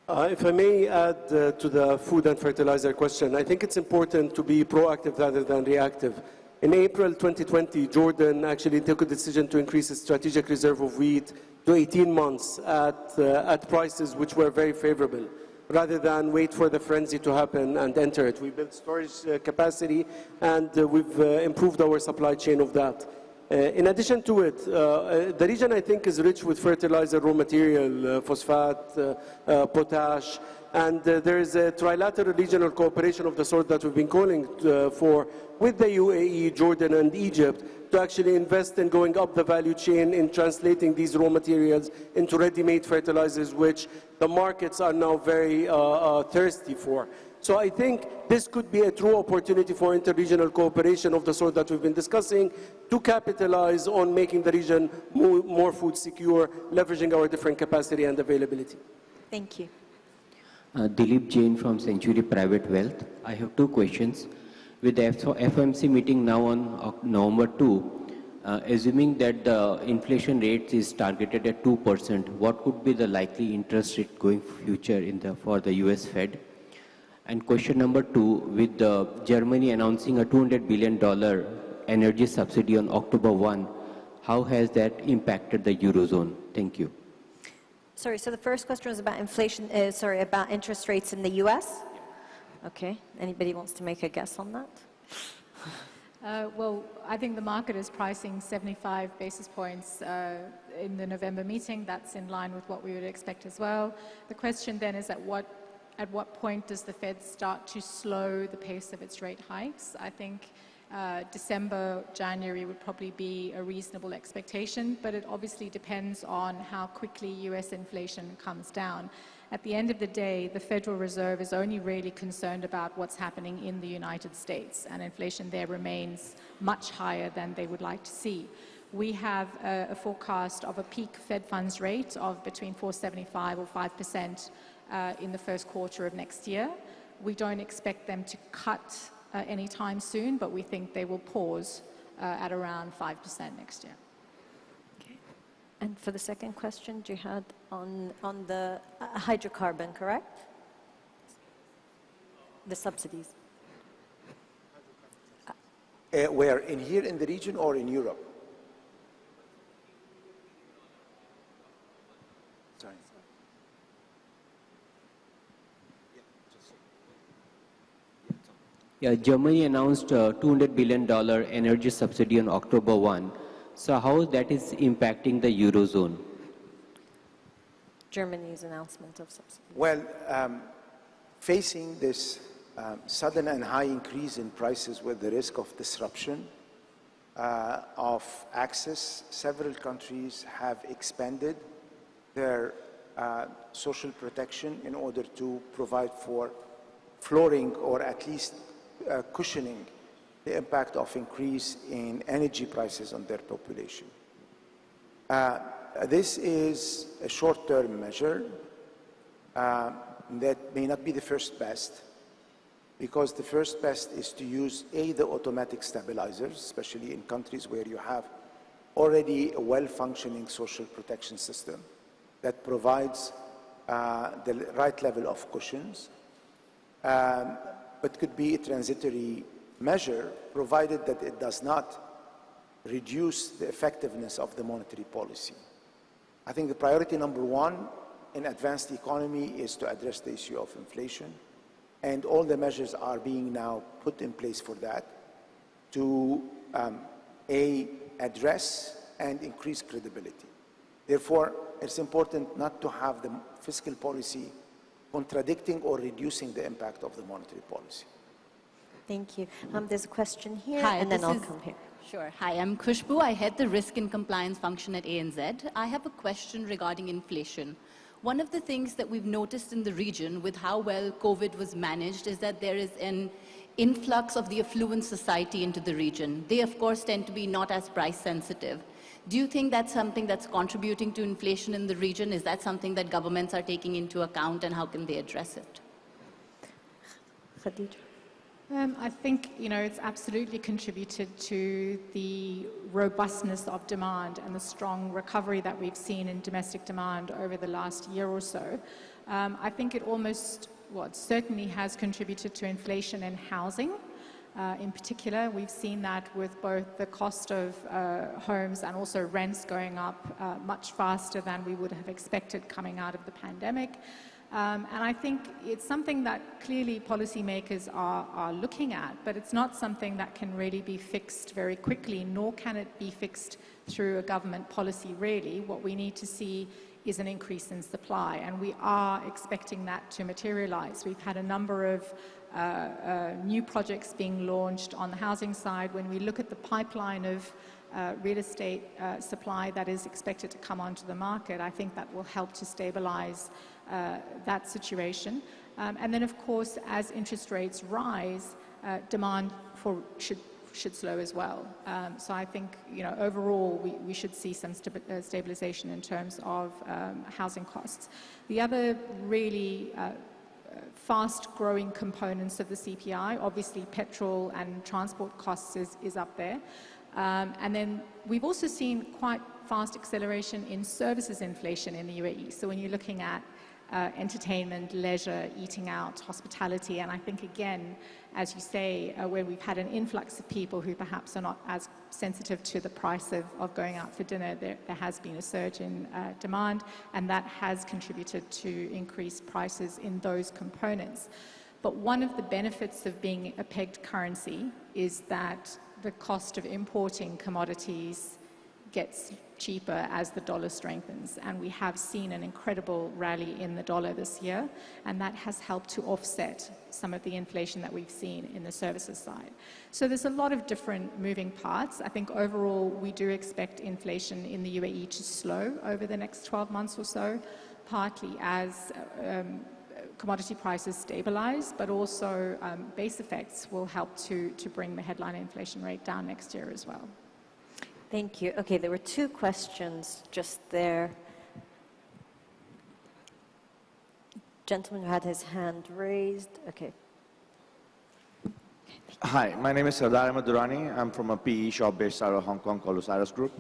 If I may add to the food and fertilizer question, I think it's important to be proactive rather than reactive. In April 2020, Jordan actually took a decision to increase its strategic reserve of wheat to 18 months at prices which were very favorable, rather than wait for the frenzy to happen and enter it. We built storage capacity, and we've improved our supply chain of that. In addition to it, the region, I think, is rich with fertilizer raw material, phosphate, potash, and there is a trilateral regional cooperation of the sort that we've been calling for with the UAE, Jordan, and Egypt to actually invest in going up the value chain in translating these raw materials into ready-made fertilizers, which the markets are now very thirsty for. So I think this could be a true opportunity for inter-regional cooperation of the sort that we've been discussing to capitalize on making the region more food secure, leveraging our different capacity and availability. Thank you. Dilip Jain from Century Private Wealth. I have two questions. With the FOMC meeting now on November 2, assuming that the inflation rate is targeted at 2%, what could be the likely interest rate going future for the US Fed? And question number 2, with Germany announcing a $200 billion energy subsidy on October 1, how has that impacted the Eurozone? Thank you. Sorry, so the first question was about inflation, about interest rates in the US? Okay, anybody wants to make a guess on that? Well, I think the market is pricing 75 basis points in the November meeting. That's in line with what we would expect as well. The question then is at what point does the Fed start to slow the pace of its rate hikes? I think December, January would probably be a reasonable expectation, but it obviously depends on how quickly US inflation comes down. At the end of the day, the Federal Reserve is only really concerned about what's happening in the United States, and inflation there remains much higher than they would like to see. We have a forecast of a peak Fed funds rate of between 4.75 or 5% in the first quarter of next year. We don't expect them to cut anytime soon, but we think they will pause at around 5% next year. And for the second question, Jihad, on the hydrocarbon, correct? The subsidies. Where? Here in the region or in Europe? Sorry. Yeah, Germany announced a $200 billion energy subsidy on October 1. So how that is impacting the Eurozone? Germany's announcement of subsidies. Well, facing this sudden and high increase in prices with the risk of disruption of access, several countries have expanded their social protection in order to provide for flooring or at least cushioning the impact of increase in energy prices on their population. This is a short-term measure that may not be the first best, because the first best is to use the automatic stabilizers, especially in countries where you have already a well-functioning social protection system that provides the right level of cushions, but could be a transitory measure, provided that it does not reduce the effectiveness of the monetary policy. I think the priority number one in advanced economy is to address the issue of inflation, and all the measures are being now put in place for that to address and increase credibility. Therefore, it's important not to have the fiscal policy contradicting or reducing the impact of the monetary policy. Thank you. There's a question here, Hi, and then I'll come here. Sure. Hi, I'm Khushbu. I head the Risk and Compliance function at ANZ. I have a question regarding inflation. One of the things that we've noticed in the region with how well COVID was managed is that there is an influx of the affluent society into the region. They, of course, tend to be not as price sensitive. Do you think that's something that's contributing to inflation in the region? Is that something that governments are taking into account, and how can they address it? Khadija. I think, it's absolutely contributed to the robustness of demand and the strong recovery that we've seen in domestic demand over the last year or so. I think it certainly has contributed to inflation in housing. In particular, we've seen that with both the cost of homes and also rents going up much faster than we would have expected coming out of the pandemic. And I think it's something that clearly policymakers are looking at, but it's not something that can really be fixed very quickly, nor can it be fixed through a government policy, really. What we need to see is an increase in supply, and we are expecting that to materialize. We've had a number of new projects being launched on the housing side. When we look at the pipeline of real estate supply that is expected to come onto the market, I think that will help to stabilize that situation. And then, of course, as interest rates rise, demand should slow as well. So I think, overall, we should see some stabilization in terms of housing costs. The other really fast-growing components of the CPI, obviously petrol and transport costs is up there. And then we've also seen quite fast acceleration in services inflation in the UAE. So when you're looking at entertainment, leisure, eating out, hospitality, and I think again, as you say, where we've had an influx of people who perhaps are not as sensitive to the price of going out for dinner, there has been a surge in demand, and that has contributed to increased prices in those components. But one of the benefits of being a pegged currency is that the cost of importing commodities gets cheaper as the dollar strengthens. And we have seen an incredible rally in the dollar this year, and that has helped to offset some of the inflation that we've seen in the services side. So there's a lot of different moving parts. I think overall we do expect inflation in the UAE to slow over the next 12 months or so, partly as commodity prices stabilize, but also base effects will help to bring the headline inflation rate down next year as well. Thank you. Okay, there were two questions just there. Gentleman who had his hand raised. Okay. Hi, my name is Sardar Ahmed Durrani. I'm from a PE shop based out of Hong Kong called Osiris Group.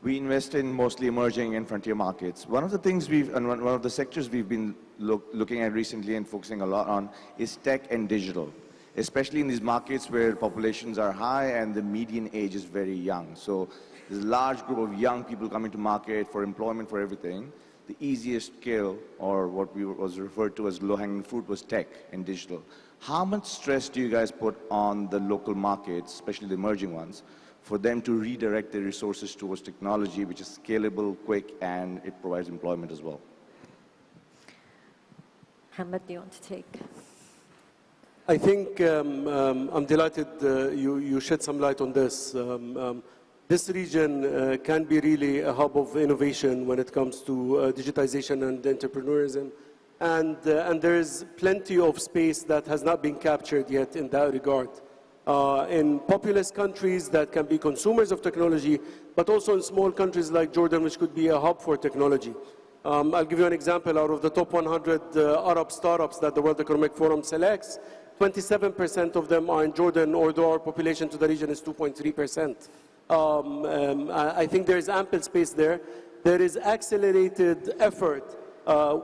We invest in mostly emerging and frontier markets. One of the things one of the sectors we've been looking at recently and focusing a lot on is tech and digital, especially in these markets where populations are high and the median age is very young. So there's a large group of young people coming to market for employment, for everything. The easiest skill, or what was referred to as low-hanging fruit, was tech and digital. How much stress do you guys put on the local markets, especially the emerging ones, for them to redirect their resources towards technology, which is scalable, quick, and it provides employment as well? Hamad, do you want to take? I think I'm delighted you shed some light on this. This region can be really a hub of innovation when it comes to digitization and entrepreneurism. And there is plenty of space that has not been captured yet in that regard. In populous countries that can be consumers of technology, but also in small countries like Jordan, which could be a hub for technology. I'll give you an example. Out of the top 100 Arab startups that the World Economic Forum selects, 27% of them are in Jordan, although our population to the region is 2.3%. I think there is ample space there. There is accelerated effort,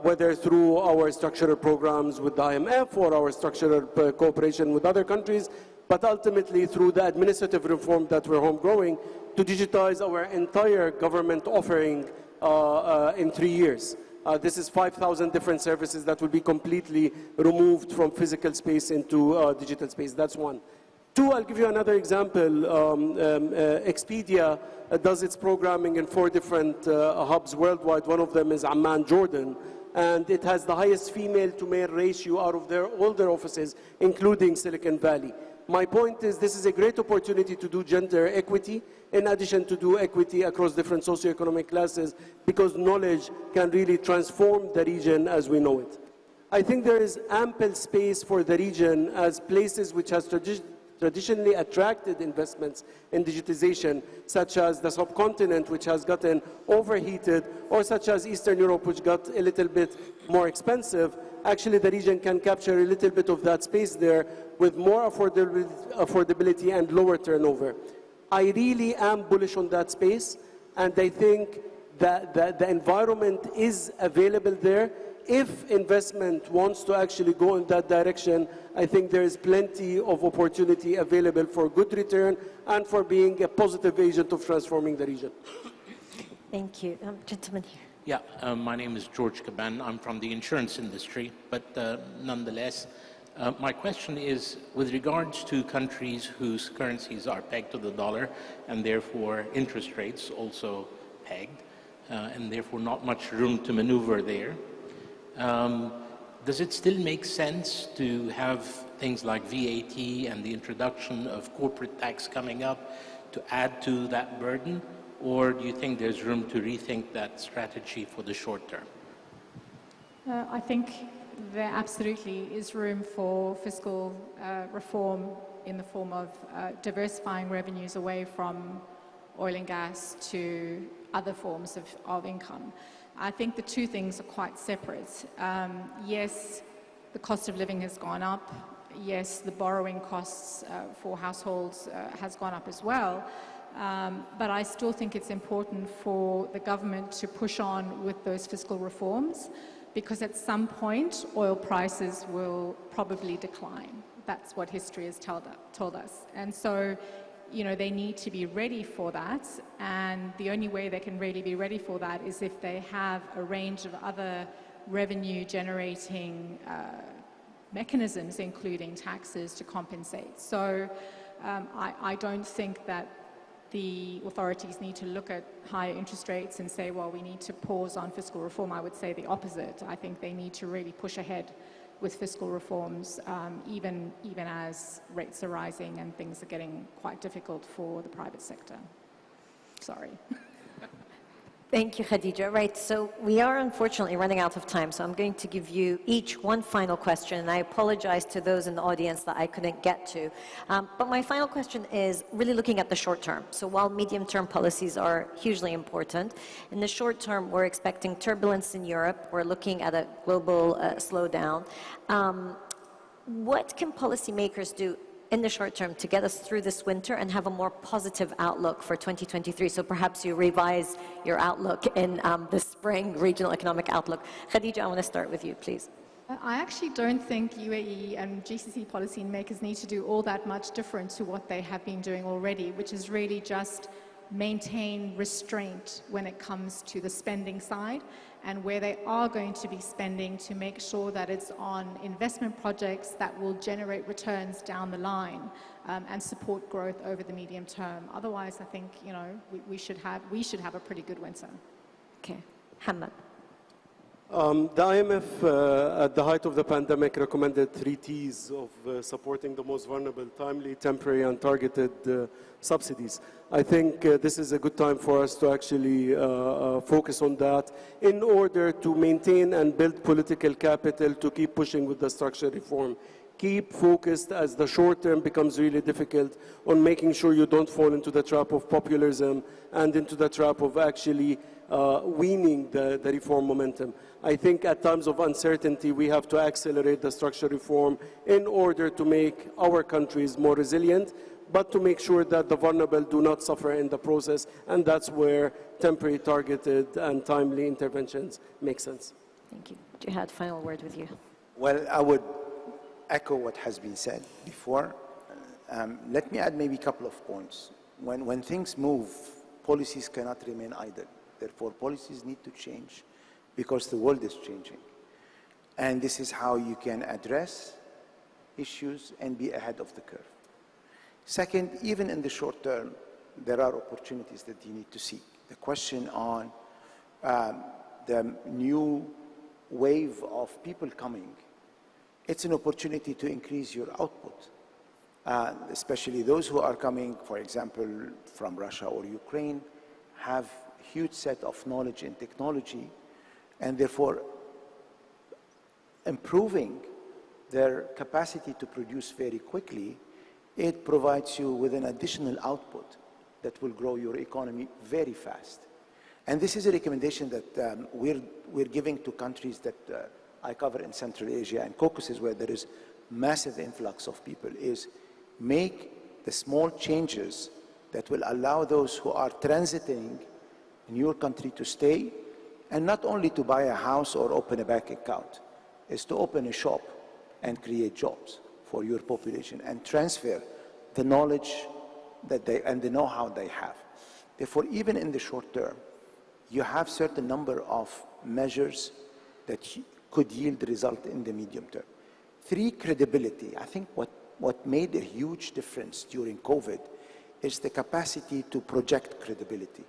whether through our structural programs with the IMF or our structural cooperation with other countries, but ultimately through the administrative reform that we're homegrowing to digitize our entire government offering in 3 years. This is 5,000 different services that will be completely removed from physical space into digital space. That's one. Two, I'll give you another example. Expedia does its programming in 4 different hubs worldwide. One of them is Amman, Jordan, and it has the highest female-to-male ratio out of all their offices, including Silicon Valley. My point is this is a great opportunity to do gender equity, in addition to do equity across different socioeconomic classes, because knowledge can really transform the region as we know it. I think there is ample space for the region as places which has traditionally attracted investments in digitization, such as the subcontinent, which has gotten overheated, or such as Eastern Europe, which got a little bit more expensive. Actually, the region can capture a little bit of that space there with more affordability and lower turnover. I really am bullish on that space, and I think that the environment is available there. If investment wants to actually go in that direction, I think there is plenty of opportunity available for good return and for being a positive agent of transforming the region. Thank you. Gentleman here. Yeah, my name is George Caban. I'm from the insurance industry, but nonetheless, my question is with regards to countries whose currencies are pegged to the dollar and therefore interest rates also pegged, and therefore not much room to maneuver there. Does it still make sense to have things like VAT and the introduction of corporate tax coming up to add to that burden? Or do you think there's room to rethink that strategy for the short term? I think there absolutely is room for fiscal reform in the form of diversifying revenues away from oil and gas to other forms of income. I think the two things are quite separate. Yes, the cost of living has gone up. Yes, the borrowing costs for households has gone up as well. But I still think it's important for the government to push on with those fiscal reforms, because at some point, oil prices will probably decline. That's what history has told us. And so, you know, they need to be ready for that. And the only way they can really be ready for that is if they have a range of other revenue-generating mechanisms, including taxes, to compensate. So I don't think that the authorities need to look at higher interest rates and say, well, we need to pause on fiscal reform. I would say the opposite. I think they need to really push ahead with fiscal reforms, even as rates are rising and things are getting quite difficult for the private sector. Sorry. Thank you, Khadija. Right, so we are unfortunately running out of time, so I'm going to give you each one final question, and I apologize to those in the audience that I couldn't get to. But my final question is really looking at the short term. So while medium-term policies are hugely important, in the short term, we're expecting turbulence in Europe. We're looking at a global slowdown. What can policymakers do in the short term to get us through this winter and have a more positive outlook for 2023? So perhaps you revise your outlook in the spring, regional economic outlook. Khadija, I want to start with you, please. I actually don't think UAE and GCC policymakers need to do all that much different to what they have been doing already, which is really just maintain restraint when it comes to the spending side, and where they are going to be spending, to make sure that it's on investment projects that will generate returns down the line and support growth over the medium term. Otherwise, I think, you know, we should have a pretty good winter. Okay, Hamad. The IMF, at the height of the pandemic, recommended 3 T's of supporting the most vulnerable: timely, temporary, and targeted subsidies. I think this is a good time for us to actually focus on that in order to maintain and build political capital to keep pushing with the structural reform. Keep focused, as the short term becomes really difficult, on making sure you don't fall into the trap of populism and into the trap of actually weaning the reform momentum. I think at times of uncertainty, we have to accelerate the structural reform in order to make our countries more resilient, but to make sure that the vulnerable do not suffer in the process, and that's where temporary, targeted, and timely interventions make sense. Thank you. Jihad, final word with you. Well, I would echo what has been said before. Let me add maybe a couple of points. When things move, policies cannot remain idle. Therefore, policies need to change because the world is changing. And this is how you can address issues and be ahead of the curve. Second, even in the short term, there are opportunities that you need to seek. The question on the new wave of people coming, it's an opportunity to increase your output, especially those who are coming, for example, from Russia or Ukraine, have a huge set of knowledge and technology, and therefore improving their capacity to produce very quickly. It provides you with an additional output that will grow your economy very fast. And this is a recommendation that we're giving to countries that I cover in Central Asia and Caucasus, where there is massive influx of people, is make the small changes that will allow those who are transiting in your country to stay, and not only to buy a house or open a bank account, is to open a shop and create jobs for your population and transfer the knowledge that and the know-how they have. Therefore, even in the short term, you have certain number of measures that could yield result in the medium term. 3, credibility. I think what made a huge difference during COVID is the capacity to project credibility.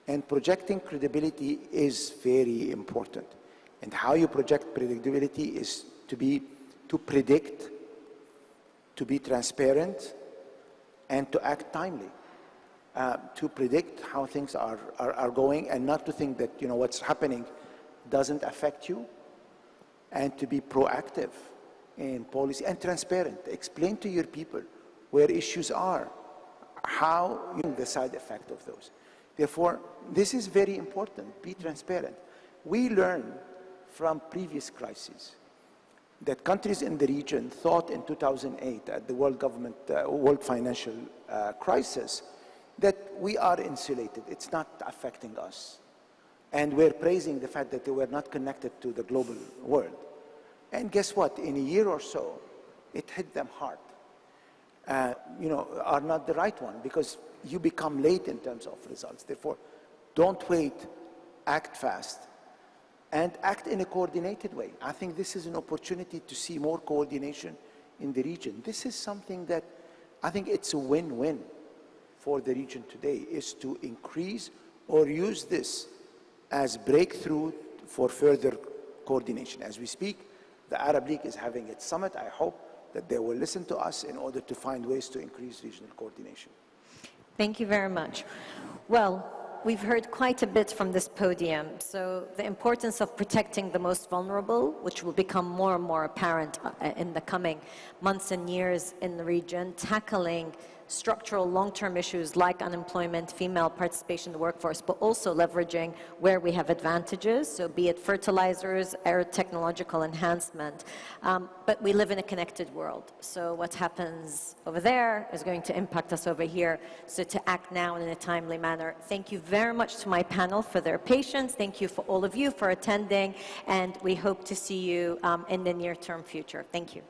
And projecting credibility is very important. And how you project credibility is to predict, to be transparent, and to act timely. To predict how things are going, and not to think that, you know, what's happening doesn't affect you, and to be proactive in policy and transparent. Explain to your people where issues are, how the side effect of those. Therefore, this is very important. Be transparent. We learn from previous crises that countries in the region thought in 2008 at the world financial crisis that we are insulated. It's not affecting us. And we're praising the fact that they were not connected to the global world. And guess what? In a year or so, it hit them hard. Are not the right one, because you become late in terms of results. Therefore, don't wait, act fast, and act in a coordinated way. I think this is an opportunity to see more coordination in the region. This is something that I think it's a win-win for the region today, is to increase or use this as breakthrough for further coordination. As we speak, the Arab League is having its summit. I hope that they will listen to us in order to find ways to increase regional coordination. Thank you very much. Well, we've heard quite a bit from this podium. So the importance of protecting the most vulnerable, which will become more and more apparent in the coming months and years in the region, tackling structural long-term issues like unemployment, female participation in the workforce, but also leveraging where we have advantages, so be it fertilizers or technological enhancement. But we live in a connected world, so what happens over there is going to impact us over here, so to act now in a timely manner. Thank you very much to my panel for their patience. Thank you for all of you for attending, and we hope to see you in the near-term future. Thank you.